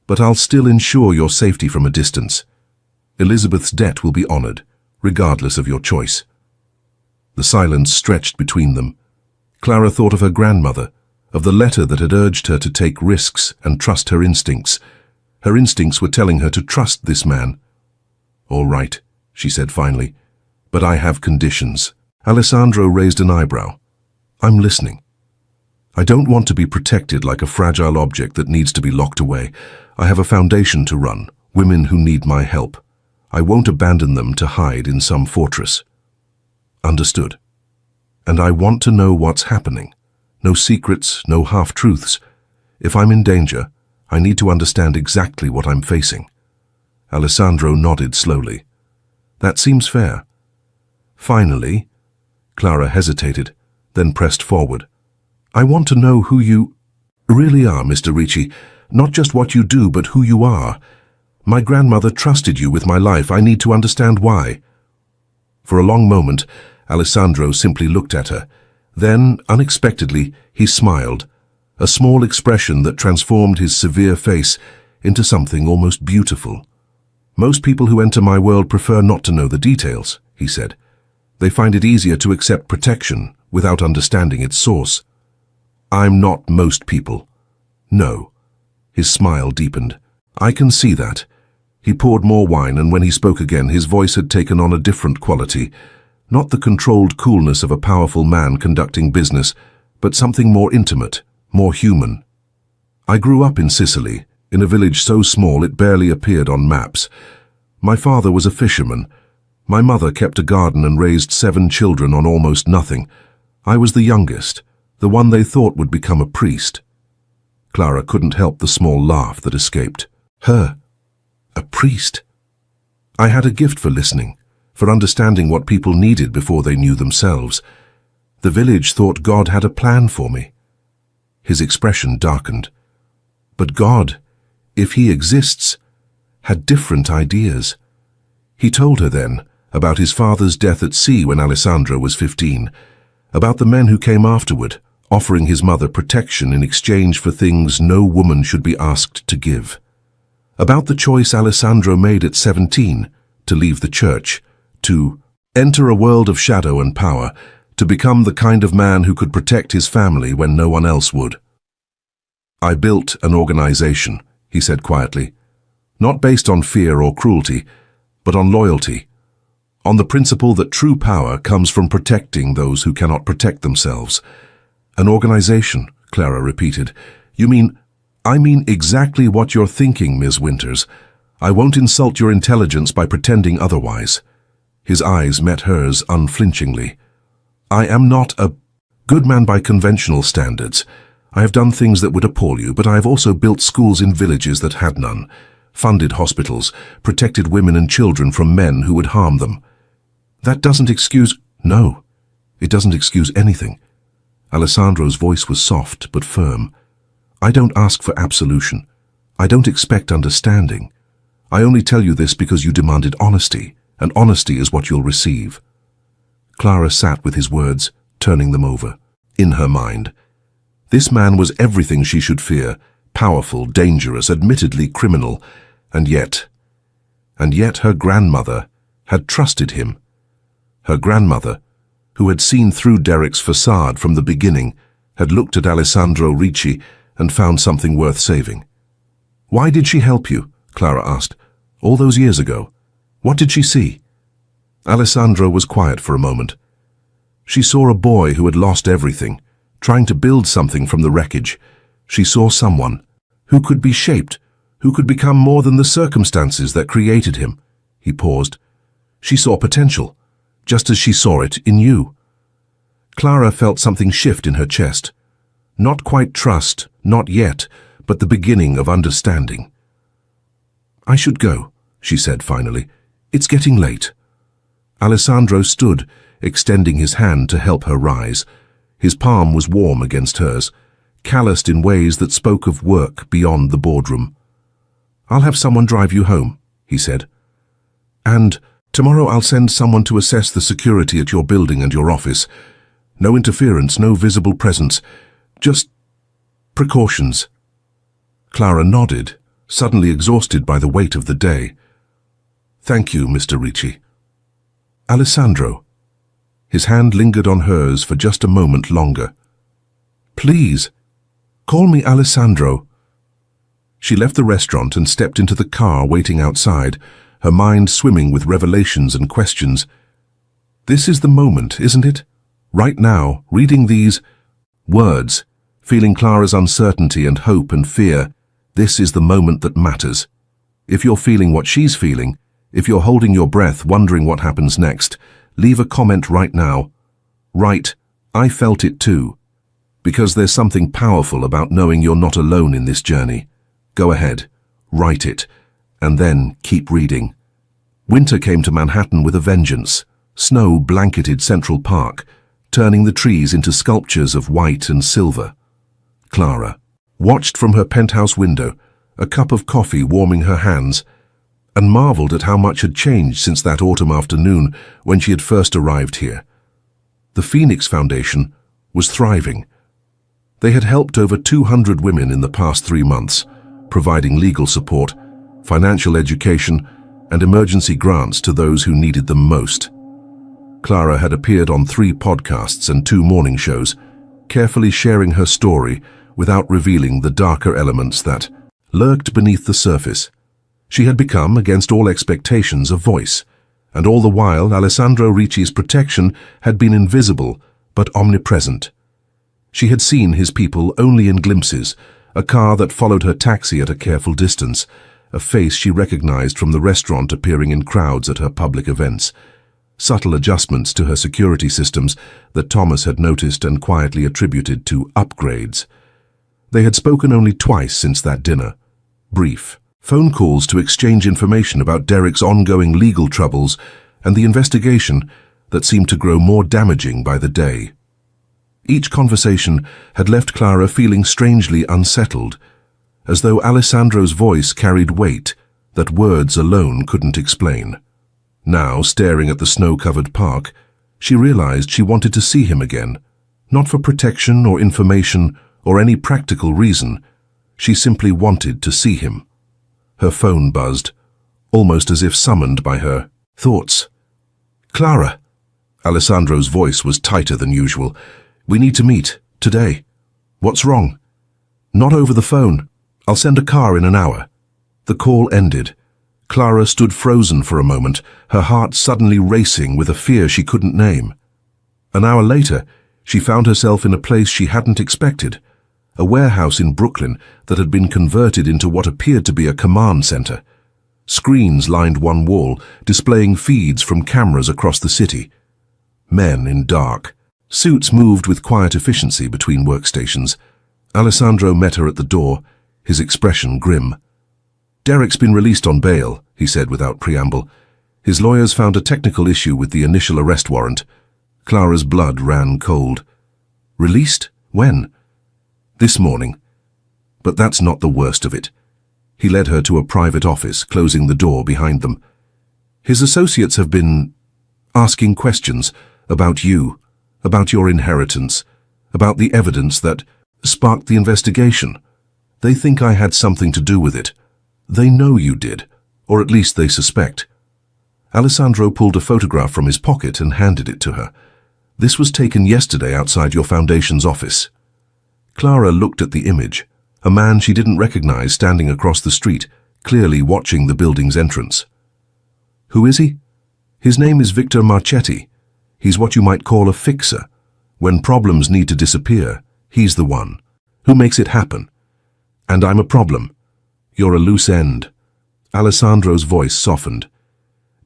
But I'll still ensure your safety from a distance. Elizabeth's debt will be honored, regardless of your choice. The silence stretched between them. Clara thought of her grandmother, of the letter that had urged her to take risks and trust her instincts. Her instincts were telling her to trust this man. All right, she said finally, but I have conditions. Alessandro raised an eyebrow. I'm listening. I don't want to be protected like a fragile object that needs to be locked away. I have a foundation to run, women who need my help. I won't abandon them to hide in some fortress. Understood. And I want to know what's happening. No secrets, no half-truths. If I'm in danger, I need to understand exactly what I'm facing. Alessandro nodded slowly. That seems fair. Finally, Clara hesitated, then pressed forward. I want to know who you really are, Mr. Ricci. Not just what you do, but who you are. My grandmother trusted you with my life. I need to understand why. For a long moment, Alessandro simply looked at her. Then, unexpectedly, he smiled, a small expression that transformed his severe face into something almost beautiful. Most people who enter my world prefer not to know the details, he said. They find it easier to accept protection without understanding its source. I'm not most people. No. His smile deepened. I can see that. He poured more wine, and when he spoke again, his voice had taken on a different quality. Not the controlled coolness of a powerful man conducting business, but something more intimate, more human. I grew up in Sicily, in a village so small it barely appeared on maps. My father was a fisherman. My mother kept a garden and raised 7 children on almost nothing. I was the youngest, the one they thought would become a priest. Clara couldn't help the small laugh that escaped. Her? A priest? I had a gift for listening, for understanding what people needed before they knew themselves. The village thought God had a plan for me. His expression darkened. But God, if he exists, had different ideas. He told her then about his father's death at sea when Alessandro was 15, about the men who came afterward, offering his mother protection in exchange for things no woman should be asked to give. About the choice Alessandro made at 17 to leave the church, to enter a world of shadow and power, to become the kind of man who could protect his family when no one else would. I built an organization, he said quietly. not based on fear or cruelty, but on loyalty, on the principle that true power comes from protecting those who cannot protect themselves. An organization, Clara repeated. I mean exactly what you're thinking, Ms. Winters. I won't insult your intelligence by pretending otherwise. His eyes met hers unflinchingly. I am not a good man by conventional standards. I have done things that would appall you, but I have also built schools in villages that had none, funded hospitals, protected women and children from men who would harm them. That doesn't excuse— No, it doesn't excuse anything. Alessandro's voice was soft but firm. I don't ask for absolution. I don't expect understanding. I only tell you this because you demanded honesty, and honesty is what you'll receive. Clara sat with his words, turning them over. In her mind, this man was everything she should fear, powerful, dangerous, admittedly criminal, and yet her grandmother had trusted him. Her grandmother, who had seen through Derek's facade from the beginning, had looked at Alessandro Ricci and found something worth saving. Why did she help you? Clara asked. All those years ago. What did she see? Alessandro was quiet for a moment. She saw a boy who had lost everything, trying to build something from the wreckage. She saw someone who could be shaped, who could become more than the circumstances that created him. He paused. She saw potential, just as she saw it in you. Clara felt something shift in her chest. Not quite trust, not yet, but the beginning of understanding. I should go, she said finally. It's getting late. Alessandro stood, extending his hand to help her rise. His palm was warm against hers, calloused in ways that spoke of work beyond the boardroom. I'll have someone drive you home, he said. And tomorrow I'll send someone to assess the security at your building and your office. No interference, no visible presence, just precautions. Clara nodded, suddenly exhausted by the weight of the day. Thank you, Mr. Ricci. Alessandro. His hand lingered on hers for just a moment longer. Please, call me Alessandro. She left the restaurant and stepped into the car waiting outside, her mind swimming with revelations and questions. This is the moment, isn't it? Right now, reading these words, feeling Clara's uncertainty and hope and fear, this is the moment that matters. If you're feeling what she's feeling, if you're holding your breath wondering what happens next, leave a comment right now. Write, I felt it too. Because there's something powerful about knowing you're not alone in this journey. Go ahead, write it, and then keep reading. Winter came to Manhattan with a vengeance. Snow blanketed Central Park, turning the trees into sculptures of white and silver. Clara watched from her penthouse window, a cup of coffee warming her hands, and marveled at how much had changed since that autumn afternoon when she had first arrived here. The Phoenix Foundation was thriving. They had helped over 200 women in the past 3 months, providing legal support, financial education, and emergency grants to those who needed them most. Clara had appeared on 3 podcasts and 2 morning shows, carefully sharing her story without revealing the darker elements that lurked beneath the surface. She had become, against all expectations, a voice, and all the while Alessandro Ricci's protection had been invisible but omnipresent. She had seen his people only in glimpses, a car that followed her taxi at a careful distance, a face she recognized from the restaurant appearing in crowds at her public events, subtle adjustments to her security systems that Thomas had noticed and quietly attributed to upgrades. They had spoken only twice since that dinner. Brief phone calls to exchange information about Derek's ongoing legal troubles and the investigation that seemed to grow more damaging by the day. Each conversation had left Clara feeling strangely unsettled, as though Alessandro's voice carried weight that words alone couldn't explain. Now, staring at the snow-covered park, she realized she wanted to see him again, not for protection or information or any practical reason. She simply wanted to see him. Her phone buzzed, almost as if summoned by her thoughts. Clara. Alessandro's voice was tighter than usual. We need to meet, today. What's wrong? Not over the phone. I'll send a car in an hour. The call ended. Clara stood frozen for a moment, her heart suddenly racing with a fear she couldn't name. An hour later, she found herself in a place she hadn't expected, a warehouse in Brooklyn that had been converted into what appeared to be a command center. Screens lined one wall, displaying feeds from cameras across the city. Men in dark suits moved with quiet efficiency between workstations. Alessandro met her at the door, his expression grim. "Derek's been released on bail," he said without preamble. His lawyers found a technical issue with the initial arrest warrant. Clara's blood ran cold. "Released? When?" "This morning. But that's not the worst of it." He led her to a private office, closing the door behind them. "His associates have been asking questions about you, about your inheritance, about the evidence that sparked the investigation. They think I had something to do with it. They know you did, or at least they suspect." Alessandro pulled a photograph from his pocket and handed it to her. "This was taken yesterday outside your foundation's office." Clara looked at the image, a man she didn't recognize standing across the street, clearly watching the building's entrance. "Who is he?" "His name is Victor Marchetti. He's what you might call a fixer. When problems need to disappear, he's the one who makes it happen. And I'm a problem. You're a loose end." Alessandro's voice softened.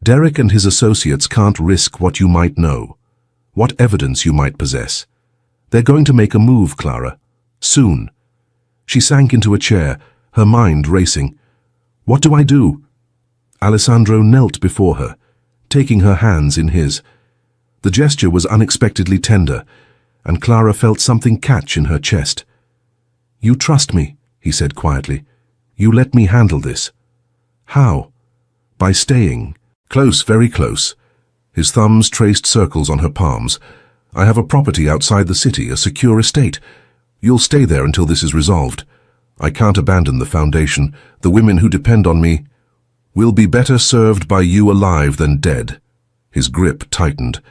"Derek and his associates can't risk what you might know, what evidence you might possess. They're going to make a move, Clara. Soon." She sank into a chair, her mind racing. "What do I do?" Alessandro knelt before her, taking her hands in his. The gesture was unexpectedly tender, and Clara felt something catch in her chest. "You trust me," he said quietly. "You let me handle this." "How?" "By staying close, very close." His thumbs traced circles on her palms. "I have a property outside the city, a secure estate. You'll stay there until this is resolved. I can't abandon the foundation. The women who depend on me will be better served by you alive than dead." His grip tightened.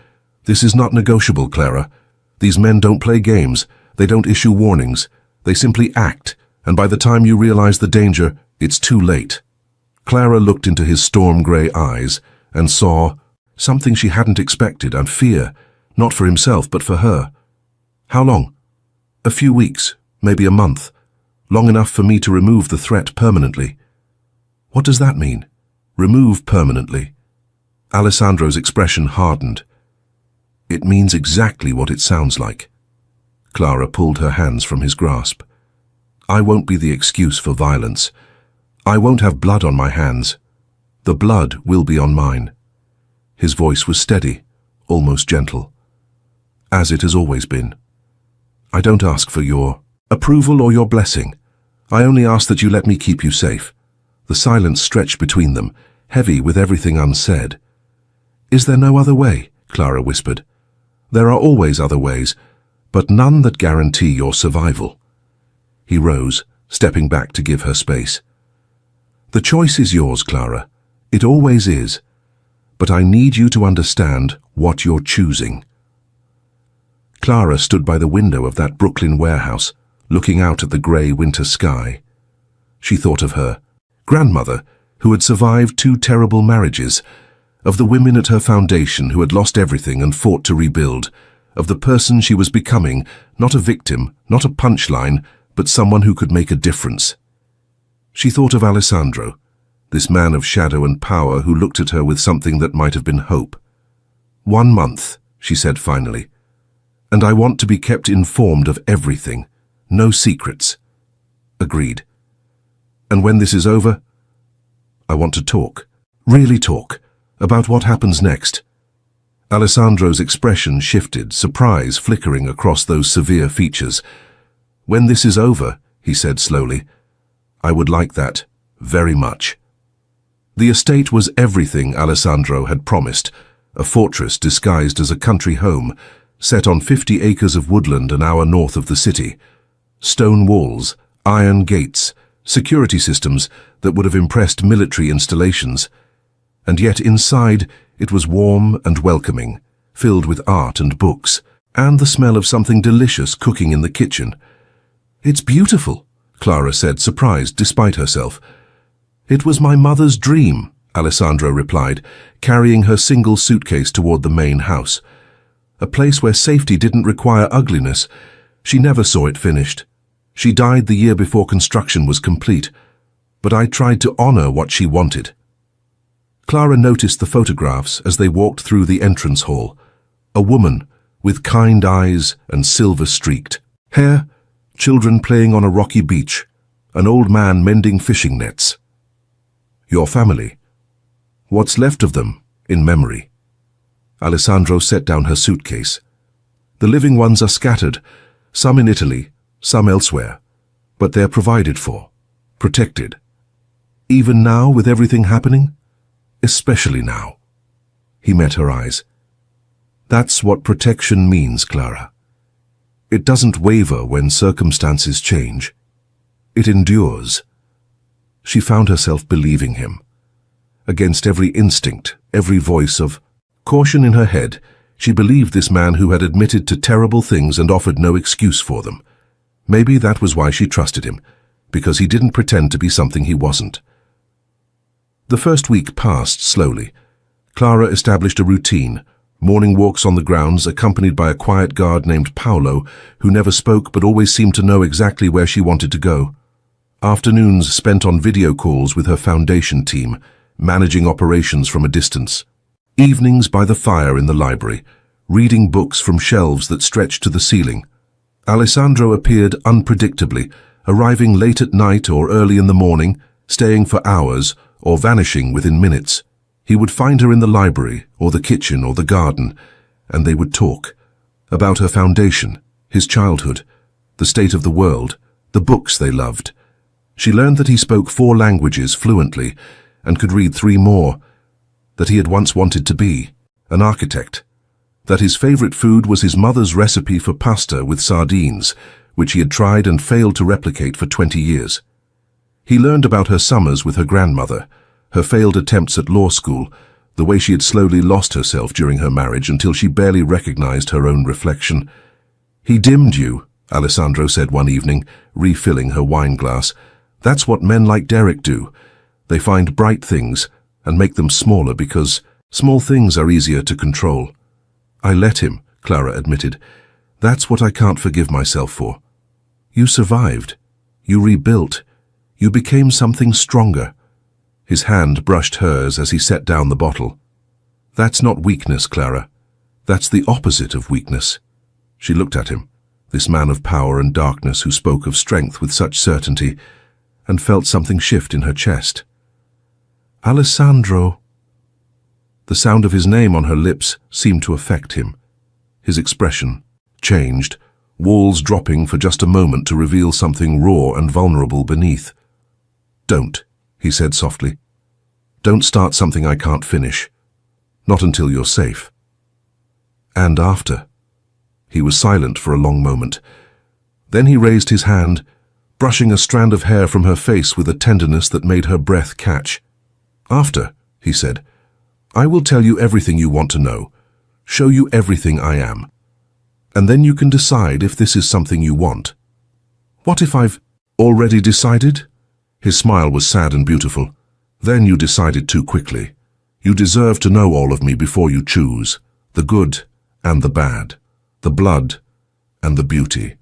"This is not negotiable, Clara. These men don't play games. They don't issue warnings. They simply act, and by the time you realize the danger, it's too late." Clara looked into his storm-gray eyes and saw something she hadn't expected, and fear, not for himself but for her. "How long?" "A few weeks, maybe a month. Long enough for me to remove the threat permanently." "What does that mean? Remove permanently?" Alessandro's expression hardened. "It means exactly what it sounds like." Clara pulled her hands from his grasp. "I won't be the excuse for violence. I won't have blood on my hands. The blood will be on mine." His voice was steady, almost gentle. "As it has always been. I don't ask for your approval or your blessing. I only ask that you let me keep you safe." The silence stretched between them, heavy with everything unsaid. "Is there no other way?" Clara whispered. "There are always other ways, but none that guarantee your survival." He rose, stepping back to give her space. "The choice is yours, Clara. It always is. But I need you to understand what you're choosing." Clara stood by the window of that Brooklyn warehouse, looking out at the grey winter sky. She thought of her grandmother, who had survived 2 terrible marriages, of the women at her foundation who had lost everything and fought to rebuild, of the person she was becoming, not a victim, not a punchline, but someone who could make a difference. She thought of Alessandro, this man of shadow and power who looked at her with something that might have been hope. "1 month," she said finally, "and I want to be kept informed of everything. No secrets." "Agreed. And when this is over, I want to talk, really talk, about what happens next." Alessandro's expression shifted, surprise flickering across those severe features. "When this is over," he said slowly, "I would like that very much." The estate was everything Alessandro had promised, a fortress disguised as a country home, set on 50 acres of woodland an hour north of the city. Stone walls, iron gates, security systems that would have impressed military installations. And yet inside it was warm and welcoming, filled with art and books, and the smell of something delicious cooking in the kitchen. "It's beautiful," Clara said, surprised despite herself. "It was my mother's dream," Alessandro replied, carrying her single suitcase toward the main house. A place where safety didn't require ugliness. She never saw it finished. She died the year before construction was complete, but I tried to honor what she wanted. Clara noticed the photographs as they walked through the entrance hall. A woman with kind eyes and silver-streaked hair, children playing on a rocky beach, an old man mending fishing nets. Your family. What's left of them, in memory. Alessandro set down her suitcase. The living ones are scattered, some in Italy, some elsewhere, but they're provided for, protected. Even now, with everything happening? Especially now. He met her eyes. That's what protection means, Clara. It doesn't waver when circumstances change. It endures. She found herself believing him. Against every instinct, every voice of caution in her head, she believed this man who had admitted to terrible things and offered no excuse for them. Maybe that was why she trusted him, because he didn't pretend to be something he wasn't. The first week passed slowly. Clara established a routine, morning walks on the grounds accompanied by a quiet guard named Paolo, who never spoke but always seemed to know exactly where she wanted to go. Afternoons spent on video calls with her foundation team, managing operations from a distance. Evenings by the fire in the library, reading books from shelves that stretched to the ceiling. Alessandro appeared unpredictably, arriving late at night or early in the morning, staying for hours, or vanishing within minutes. He would find her in the library, or the kitchen, or the garden, and they would talk about her foundation, his childhood, the state of the world, the books they loved. She learned that he spoke 4 languages fluently and could read 3 more, that he had once wanted to be an architect, that his favorite food was his mother's recipe for pasta with sardines, which he had tried and failed to replicate for 20 years. He learned about her summers with her grandmother, her failed attempts at law school, the way she had slowly lost herself during her marriage until she barely recognized her own reflection. "He dimmed you," Alessandro said one evening, refilling her wine glass. "That's what men like Derek do. They find bright things and make them smaller because small things are easier to control." "I let him," Clara admitted. "That's what I can't forgive myself for." "You survived. You rebuilt. You became something stronger." His hand brushed hers as he set down the bottle. "That's not weakness, Clara. That's the opposite of weakness." She looked at him, this man of power and darkness who spoke of strength with such certainty, and felt something shift in her chest. "Alessandro." The sound of his name on her lips seemed to affect him. His expression changed, walls dropping for just a moment to reveal something raw and vulnerable beneath. "Don't," he said softly. "Don't start something I can't finish. Not until you're safe." "And after." He was silent for a long moment. Then he raised his hand, brushing a strand of hair from her face with a tenderness that made her breath catch. "After," he said, "I will tell you everything you want to know, show you everything I am. And then you can decide if this is something you want." "What if I've already decided?" His smile was sad and beautiful. "Then you decided too quickly. You deserve to know all of me before you choose, the good and the bad, the blood and the beauty."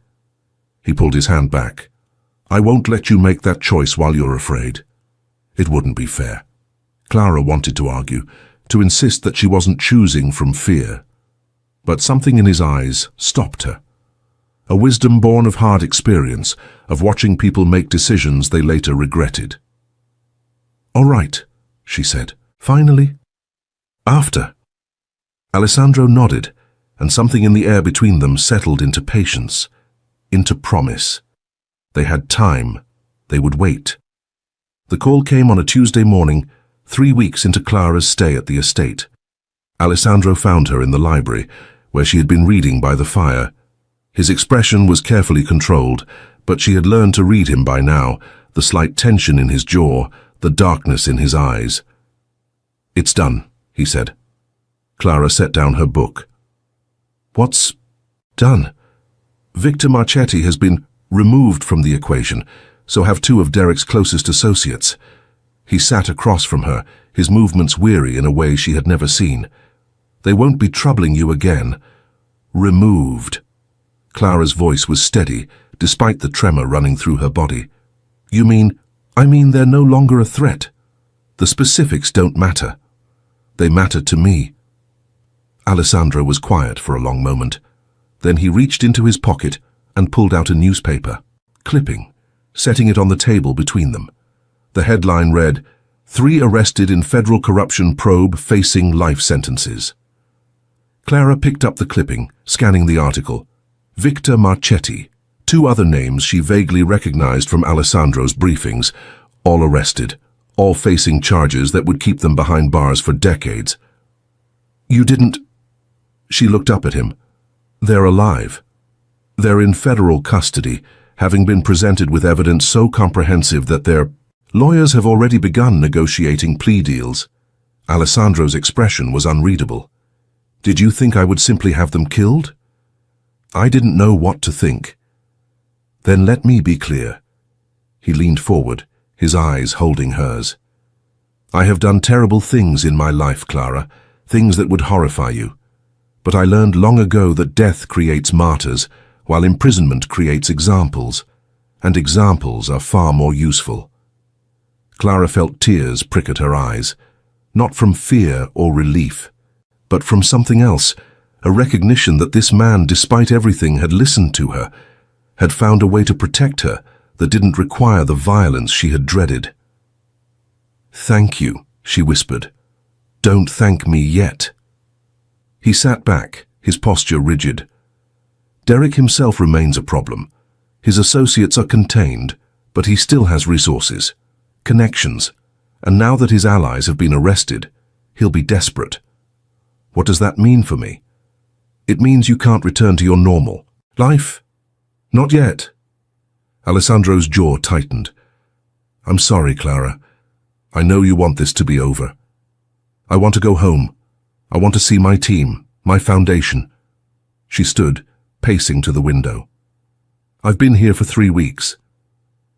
He pulled his hand back. "I won't let you make that choice while you're afraid. It wouldn't be fair." Clara wanted to argue, to insist that she wasn't choosing from fear. But something in his eyes stopped her. A wisdom born of hard experience, of watching people make decisions they later regretted. "All right," she said, "finally." "After." Alessandro nodded, and something in the air between them settled into patience, into promise. They had time. They would wait. The call came on a Tuesday morning, 3 weeks into Clara's stay at the estate. Alessandro found her in the library, where she had been reading by the fire. His expression was carefully controlled, but she had learned to read him by now, the slight tension in his jaw, the darkness in his eyes. "It's done," he said. Clara set down her book. "What's done?" "Victor Marchetti has been removed from the equation, so have 2 of Derek's closest associates." He sat across from her, his movements weary in a way she had never seen. "They won't be troubling you again. Removed." Clara's voice was steady, despite the tremor running through her body. "You mean, I mean they're no longer a threat. The specifics don't matter. They matter to me." Alessandro was quiet for a long moment. Then he reached into his pocket and pulled out a newspaper, clipping, setting it on the table between them. The headline read, "3 arrested in federal corruption probe facing life sentences." Clara picked up the clipping, scanning the article. Victor Marchetti, 2 other names she vaguely recognized from Alessandro's briefings, all arrested, all facing charges that would keep them behind bars for decades. "You didn't—" She looked up at him. "They're alive. They're in federal custody, having been presented with evidence so comprehensive that their lawyers have already begun negotiating plea deals." Alessandro's expression was unreadable. "Did you think I would simply have them killed?" "I didn't know what to think." "Then let me be clear." He leaned forward, his eyes holding hers. "I have done terrible things in my life, Clara, things that would horrify you. But I learned long ago that death creates martyrs, while imprisonment creates examples, and examples are far more useful." Clara felt tears prick at her eyes, not from fear or relief, but from something else, a recognition that this man, despite everything, had listened to her, had found a way to protect her that didn't require the violence she had dreaded. "Thank you," she whispered. "Don't thank me yet." He sat back, his posture rigid. Derek himself remains a problem. His associates are contained, but he still has resources, connections, and now that his allies have been arrested, he'll be desperate. What does that mean for me? It means you can't return to your normal life. Not yet. Alessandro's jaw tightened. "I'm sorry, Clara. I know you want this to be over. I want to go home. I want to see my team, my foundation." She stood, pacing to the window. "I've been here for 3 weeks.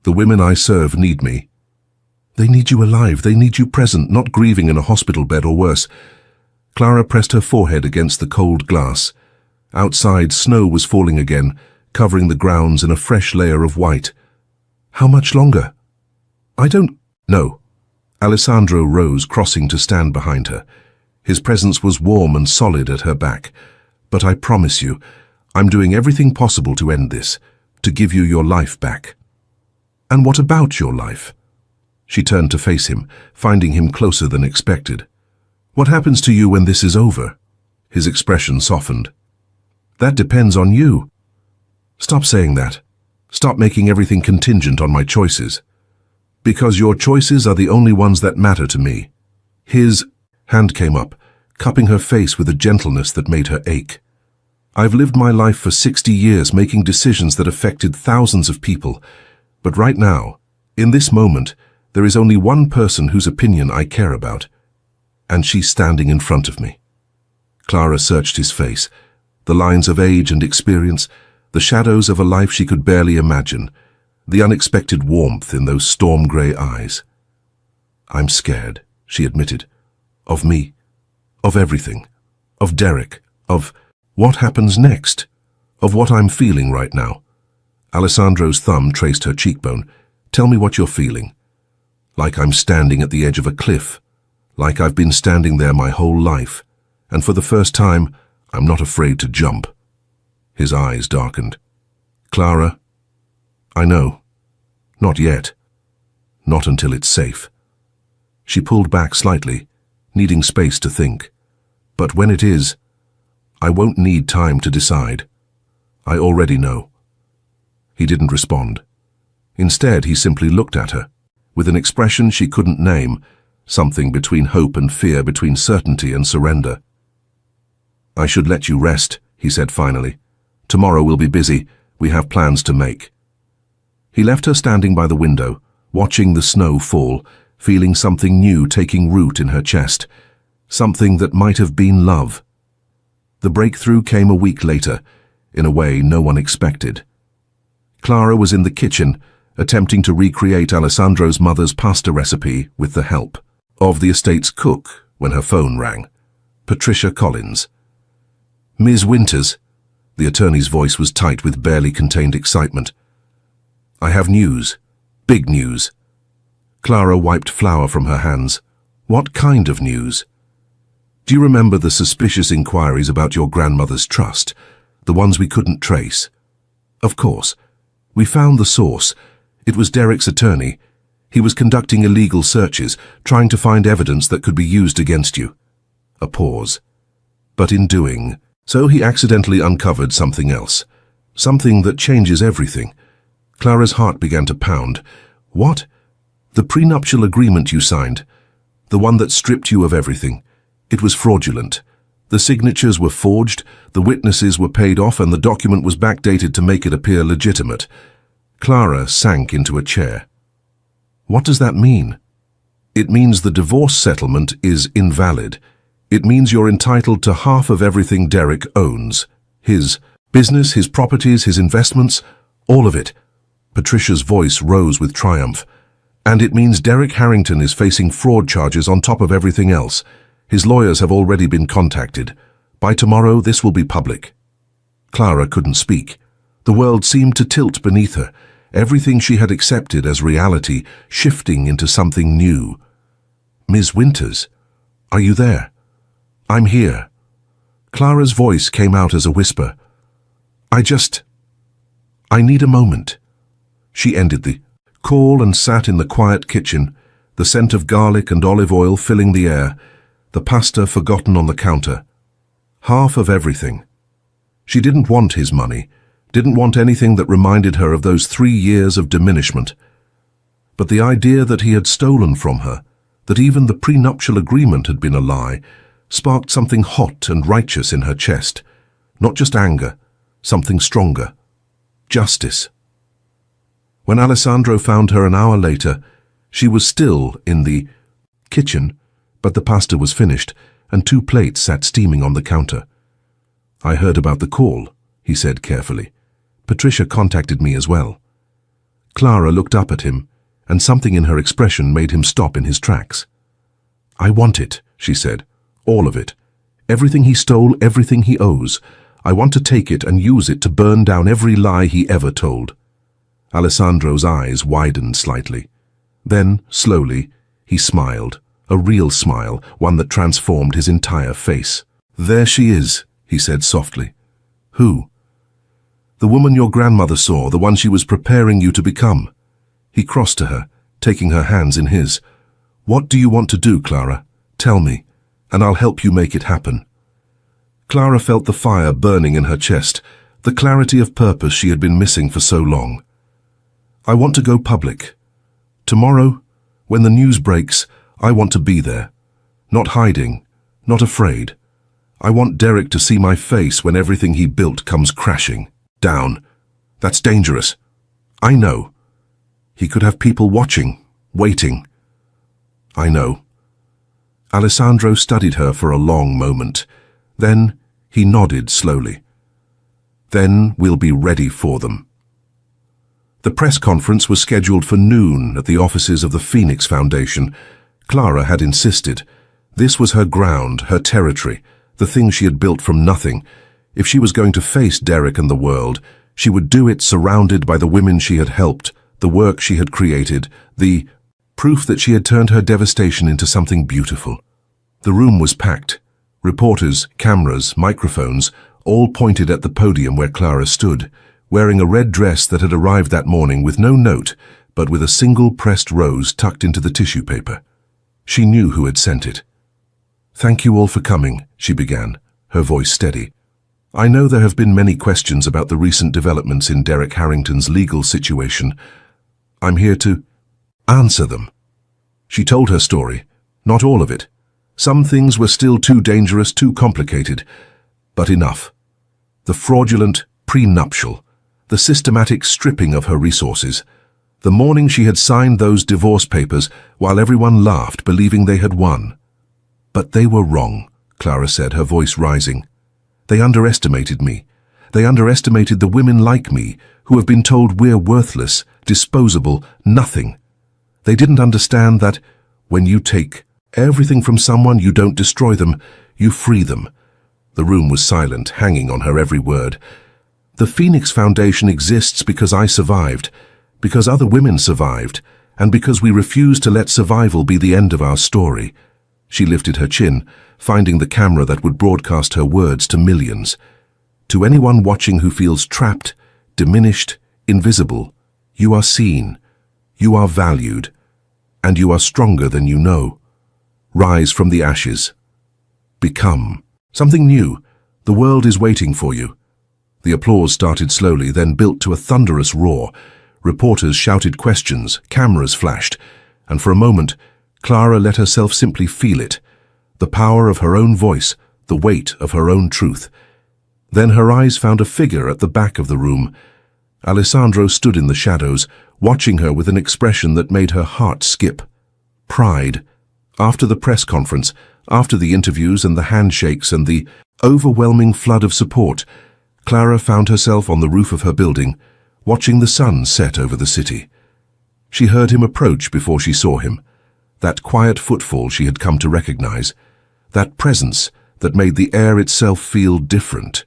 The women I serve need me. They need you alive. They need you present, not grieving in a hospital bed or worse." Clara pressed her forehead against the cold glass. Outside, snow was falling again, covering the grounds in a fresh layer of white. "How much longer?" "I don't know." Alessandro rose, crossing to stand behind her. His presence was warm and solid at her back. "But I promise you, I'm doing everything possible to end this, to give you your life back." "And what about your life?" She turned to face him, finding him closer than expected. "What happens to you when this is over?" His expression softened. "That depends on you." "Stop saying that. Stop making everything contingent on my choices. Because your choices are the only ones that matter to me." His hand came up, cupping her face with a gentleness that made her ache. "I've lived my life for 60 years making decisions that affected thousands of people. But right now, in this moment, there is only one person whose opinion I care about. And she's standing in front of me." Clara searched his face, the lines of age and experience, the shadows of a life she could barely imagine, the unexpected warmth in those storm-grey eyes. "I'm scared," she admitted. "Of me, of everything, of Derek, of what happens next, of what I'm feeling right now." Alessandro's thumb traced her cheekbone. "Tell me what you're feeling." "Like I'm standing at the edge of a cliff, like I've been standing there my whole life, and for the first time, I'm not afraid to jump." His eyes darkened. "Clara, I know. Not yet. Not until it's safe." She pulled back slightly, needing space to think. "But when it is, I won't need time to decide. I already know." He didn't respond. Instead, he simply looked at her, with an expression she couldn't name, something between hope and fear, between certainty and surrender. "I should let you rest," he said finally. "Tomorrow we'll be busy. We have plans to make." He left her standing by the window, watching the snow fall, feeling something new taking root in her chest, something that might have been love. The breakthrough came a week later, in a way no one expected. Clara was in the kitchen, attempting to recreate Alessandro's mother's pasta recipe with the help of the estate's cook when her phone rang. Patricia Collins. "Ms. Winters," the attorney's voice was tight with barely contained excitement. "I have news. Big news." Clara wiped flour from her hands. "What kind of news?" "Do you remember the suspicious inquiries about your grandmother's trust, the ones we couldn't trace?" "Of course. We found the source. It was Derek's attorney. He was conducting illegal searches, trying to find evidence that could be used against you." A pause. "But in doing so, he accidentally uncovered something else. Something that changes everything." Clara's heart began to pound. "What?" "The prenuptial agreement you signed. The one that stripped you of everything. It was fraudulent. The signatures were forged, the witnesses were paid off, and the document was backdated to make it appear legitimate." Clara sank into a chair. "What does that mean?" "It means the divorce settlement is invalid. It means you're entitled to half of everything Derek owns. His business, his properties, his investments, all of it." Patricia's voice rose with triumph. "And it means Derek Harrington is facing fraud charges on top of everything else. His lawyers have already been contacted. By tomorrow, this will be public." Clara couldn't speak. The world seemed to tilt beneath her, everything she had accepted as reality shifting into something new. "Ms. Winters, are you there?" "I'm here." Clara's voice came out as a whisper. I need a moment." She ended the call and sat in the quiet kitchen, the scent of garlic and olive oil filling the air, the pasta forgotten on the counter. Half of everything. She didn't want his money, didn't want anything that reminded her of those 3 years of diminishment. But the idea that he had stolen from her, that even the prenuptial agreement had been a lie, sparked something hot and righteous in her chest. Not just anger, something stronger. Justice. When Alessandro found her an hour later, she was still in the kitchen, but the pasta was finished, and 2 plates sat steaming on the counter. "I heard about the call," he said carefully. "Patricia contacted me as well." Clara looked up at him, and something in her expression made him stop in his tracks. "I want it," she said. "All of it. Everything he stole, everything he owes. I want to take it and use it to burn down every lie he ever told." Alessandro's eyes widened slightly. Then, slowly, he smiled, a real smile, one that transformed his entire face. "There she is," he said softly. "Who?" "The woman your grandmother saw, the one she was preparing you to become." He crossed to her, taking her hands in his. "What do you want to do, Clara? Tell me, and I'll help you make it happen." Clara felt the fire burning in her chest, the clarity of purpose she had been missing for so long. "I want to go public. Tomorrow, when the news breaks, I want to be there. Not hiding, not afraid. I want Derek to see my face when everything he built comes crashing down. That's dangerous. I know. He could have people watching, waiting." "I know." Alessandro studied her for a long moment. Then he nodded slowly. "Then we'll be ready for them." The press conference was scheduled for noon at the offices of the Phoenix Foundation. Clara had insisted. This was her ground, her territory, the thing she had built from nothing. If she was going to face Derek and the world, she would do it surrounded by the women she had helped, the work she had created, the proof that she had turned her devastation into something beautiful. The room was packed. Reporters, cameras, microphones, all pointed at the podium where Clara stood, wearing a red dress that had arrived that morning with no note, but with a single pressed rose tucked into the tissue paper. She knew who had sent it. "Thank you all for coming," she began, her voice steady. "I know there have been many questions about the recent developments in Derek Harrington's legal situation. I'm here to answer them." She told her story, not all of it. Some things were still too dangerous, too complicated, but enough. The fraudulent prenuptial, the systematic stripping of her resources, the morning she had signed those divorce papers while everyone laughed, believing they had won. "But they were wrong," Clara said, her voice rising. "They underestimated me. They underestimated the women like me who have been told we're worthless, disposable, nothing. They didn't understand that when you take everything from someone, you don't destroy them, you free them. The room was silent, hanging on her every word. The Phoenix Foundation exists because I survived, because other women survived, and because we refused to let survival be the end of our story. She lifted her chin, finding the camera that would broadcast her words to millions. To anyone watching who feels trapped, diminished, invisible, you are seen, you are valued, and you are stronger than you know. Rise from the ashes. Become something new. The world is waiting for you. The applause started slowly, then built to a thunderous roar. Reporters shouted questions, cameras flashed, and for a moment, Clara let herself simply feel it. The power of her own voice, the weight of her own truth. Then her eyes found a figure at the back of the room. Alessandro stood in the shadows, watching her with an expression that made her heart skip. Pride. After the press conference, after the interviews and the handshakes and the overwhelming flood of support, Clara found herself on the roof of her building, watching the sun set over the city. She heard him approach before she saw him. That quiet footfall she had come to recognize. That presence that made the air itself feel different.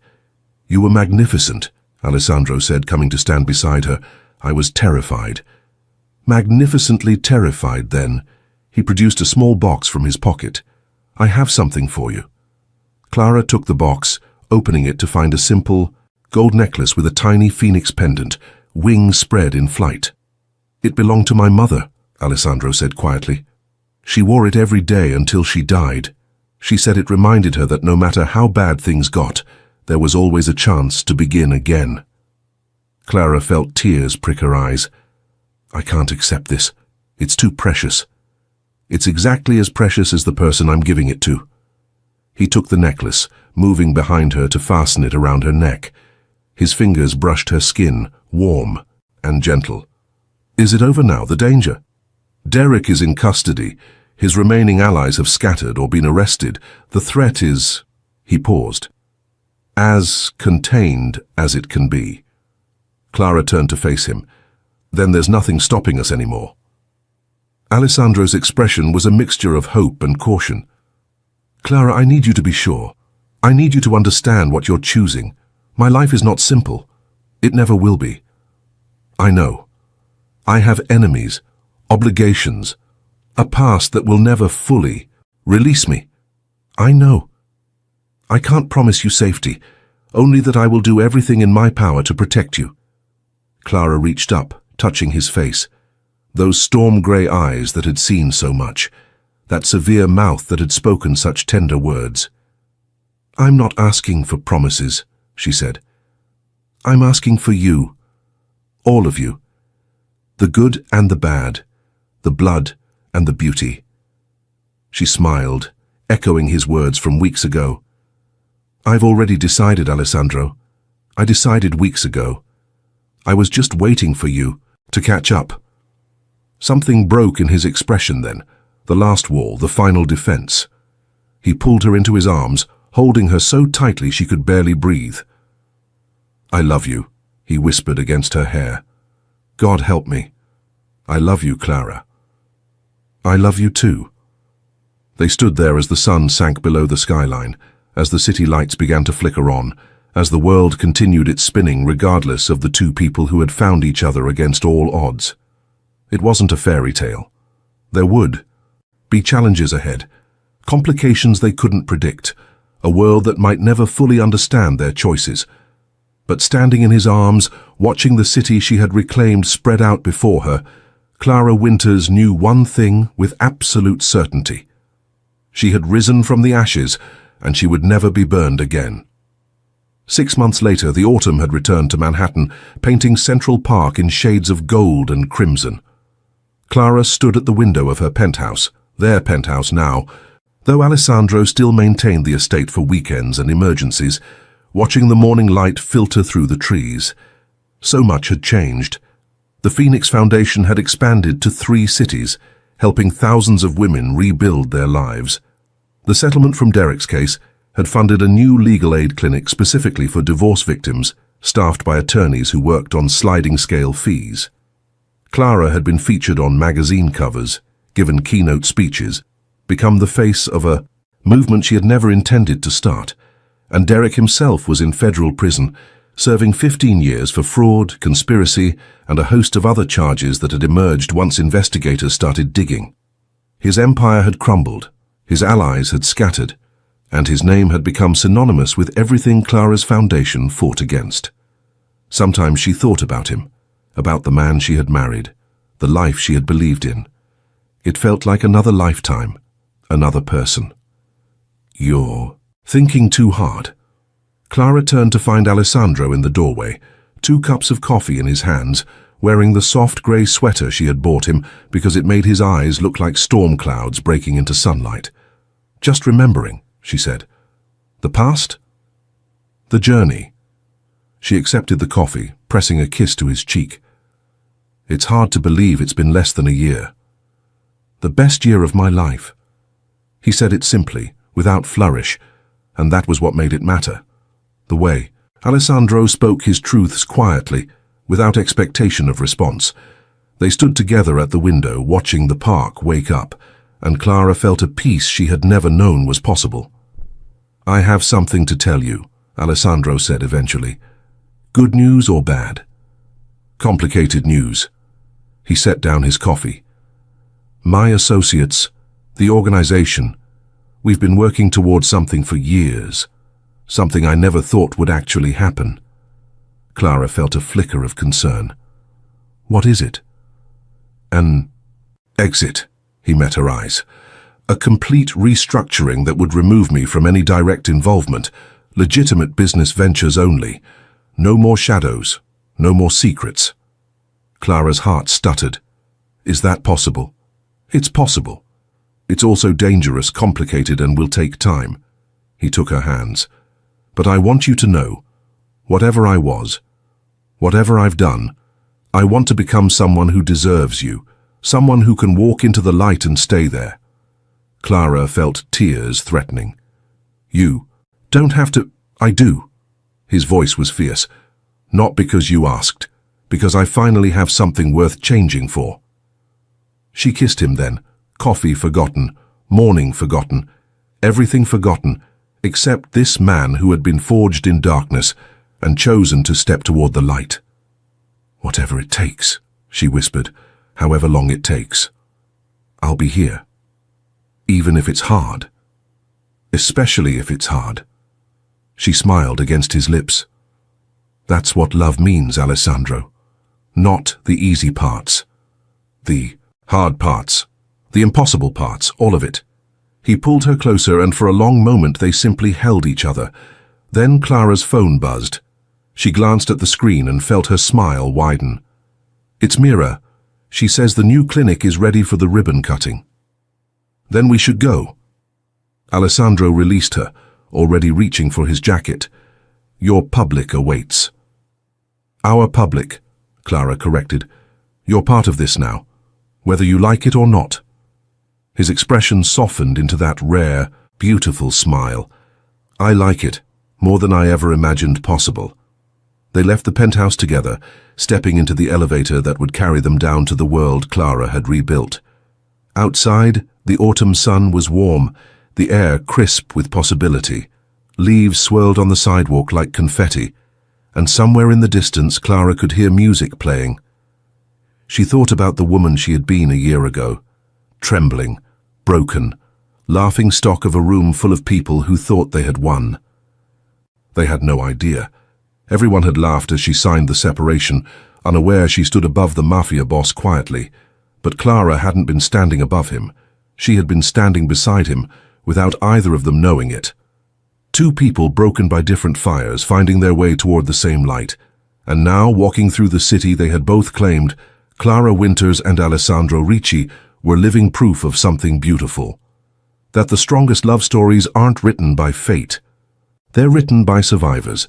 "You were magnificent," Alessandro said, coming to stand beside her. I was terrified. Magnificently terrified then. He produced a small box from his pocket. "I have something for you." Clara took the box, opening it to find a simple gold necklace with a tiny phoenix pendant, wings spread in flight. "It belonged to my mother," Alessandro said quietly. "She wore it every day until she died. She said it reminded her that no matter how bad things got, there was always a chance to begin again." Clara felt tears prick her eyes. "I can't accept this. It's too precious." "It's exactly as precious as the person I'm giving it to." He took the necklace, moving behind her to fasten it around her neck. His fingers brushed her skin, warm and gentle. "Is it over now, the danger?" "Derek is in custody. His remaining allies have scattered or been arrested. The threat is—" He paused. "As contained as it can be." Clara turned to face him. "Then there's nothing stopping us anymore." Alessandro's expression was a mixture of hope and caution. "Clara, I need you to be sure. I need you to understand what you're choosing. My life is not simple. It never will be. I know. I have enemies, obligations, a past that will never fully release me. I know. I can't promise you safety, only that I will do everything in my power to protect you." Clara reached up, touching his face. Those storm-grey eyes that had seen so much, that severe mouth that had spoken such tender words. "I'm not asking for promises," she said. "I'm asking for you, all of you, the good and the bad, the blood and the beauty." She smiled, echoing his words from weeks ago. "I've already decided, Alessandro. I decided weeks ago. I was just waiting for you to catch up." Something broke in his expression then, the last wall, the final defense. He pulled her into his arms, holding her so tightly she could barely breathe. "I love you," he whispered against her hair. "God help me. I love you, Clara." "I love you too." They stood there as the sun sank below the skyline, as the city lights began to flicker on, as the world continued its spinning regardless of the two people who had found each other against all odds. It wasn't a fairy tale. There would be challenges ahead, complications they couldn't predict, a world that might never fully understand their choices. But standing in his arms, watching the city she had reclaimed spread out before her, Clara Winters knew one thing with absolute certainty. She had risen from the ashes, and she would never be burned again. 6 months later, the autumn had returned to Manhattan, painting Central Park in shades of gold and crimson. Clara stood at the window of her penthouse, their penthouse now, though Alessandro still maintained the estate for weekends and emergencies, watching the morning light filter through the trees. So much had changed. The Phoenix Foundation had expanded to 3 cities, helping thousands of women rebuild their lives. The settlement from Derek's case had funded a new legal aid clinic specifically for divorce victims, staffed by attorneys who worked on sliding-scale fees. Clara had been featured on magazine covers, given keynote speeches, become the face of a movement she had never intended to start, and Derek himself was in federal prison, serving 15 years for fraud, conspiracy, and a host of other charges that had emerged once investigators started digging. His empire had crumbled, his allies had scattered, and his name had become synonymous with everything Clara's foundation fought against. Sometimes she thought about him, about the man she had married, the life she had believed in. It felt like another lifetime, another person. "You're thinking too hard." Clara turned to find Alessandro in the doorway, 2 cups of coffee in his hands, wearing the soft grey sweater she had bought him because it made his eyes look like storm clouds breaking into sunlight. "Just remembering," she said. "The past?" "The journey." She accepted the coffee, pressing a kiss to his cheek. "It's hard to believe it's been less than a year." "The best year of my life." He said it simply, without flourish, and that was what made it matter. The way Alessandro spoke his truths quietly, without expectation of response. They stood together at the window, watching the park wake up, and Clara felt a peace she had never known was possible. "I have something to tell you," Alessandro said eventually. "Good news or bad?" "Complicated news." He set down his coffee. "My associates, the organization, we've been working towards something for years, something I never thought would actually happen." Clara felt a flicker of concern. "What is it?" "An exit," he met her eyes. "A complete restructuring that would remove me from any direct involvement, legitimate business ventures only. No more shadows, no more secrets." Clara's heart stuttered. "Is that possible?" "It's possible. It's also dangerous, complicated, and will take time." He took her hands. "But I want you to know, whatever I was, whatever I've done, I want to become someone who deserves you, someone who can walk into the light and stay there." Clara felt tears threatening. "You don't have to." "I do." His voice was fierce. "Not because you asked, because I finally have something worth changing for." She kissed him then, coffee forgotten, morning forgotten, everything forgotten, except this man who had been forged in darkness and chosen to step toward the light. "Whatever it takes," she whispered, "however long it takes. I'll be here. Even if it's hard. Especially if it's hard." She smiled against his lips. "That's what love means, Alessandro. Not the easy parts. The hard parts. The impossible parts, all of it." He pulled her closer, and for a long moment they simply held each other. Then Clara's phone buzzed. She glanced at the screen and felt her smile widen. "It's Mira. She says the new clinic is ready for the ribbon cutting." "Then we should go." Alessandro released her, already reaching for his jacket. "Your public awaits." "Our public," Clara corrected. "You're part of this now, whether you like it or not." His expression softened into that rare, beautiful smile. "I like it, more than I ever imagined possible." They left the penthouse together, stepping into the elevator that would carry them down to the world Clara had rebuilt. Outside, the autumn sun was warm, the air crisp with possibility. Leaves swirled on the sidewalk like confetti, and somewhere in the distance Clara could hear music playing. She thought about the woman she had been a year ago, trembling, broken, laughing stock of a room full of people who thought they had won. They had no idea. Everyone had laughed as she signed the separation, unaware she stood above the mafia boss quietly. But Clara hadn't been standing above him. She had been standing beside him, without either of them knowing it. Two people broken by different fires, finding their way toward the same light. And now, walking through the city they had both claimed, Clara Winters and Alessandro Ricci were living proof of something beautiful. That the strongest love stories aren't written by fate. They're written by survivors.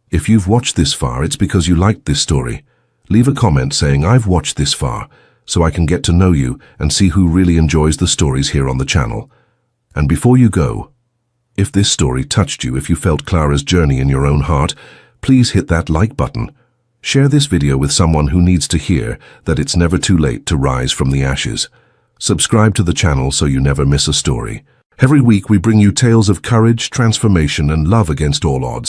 If you've watched this far, it's because you liked this story. Leave a comment saying, "I've watched this far," so I can get to know you and see who really enjoys the stories here on the channel. And before you go, If this story touched you, if you felt Clara's journey in your own heart, please hit that like button. Share this video with someone who needs to hear that it's never too late to rise from the ashes. Subscribe to the channel so you never miss a story. Every week we bring you tales of courage, transformation, and love against all odds.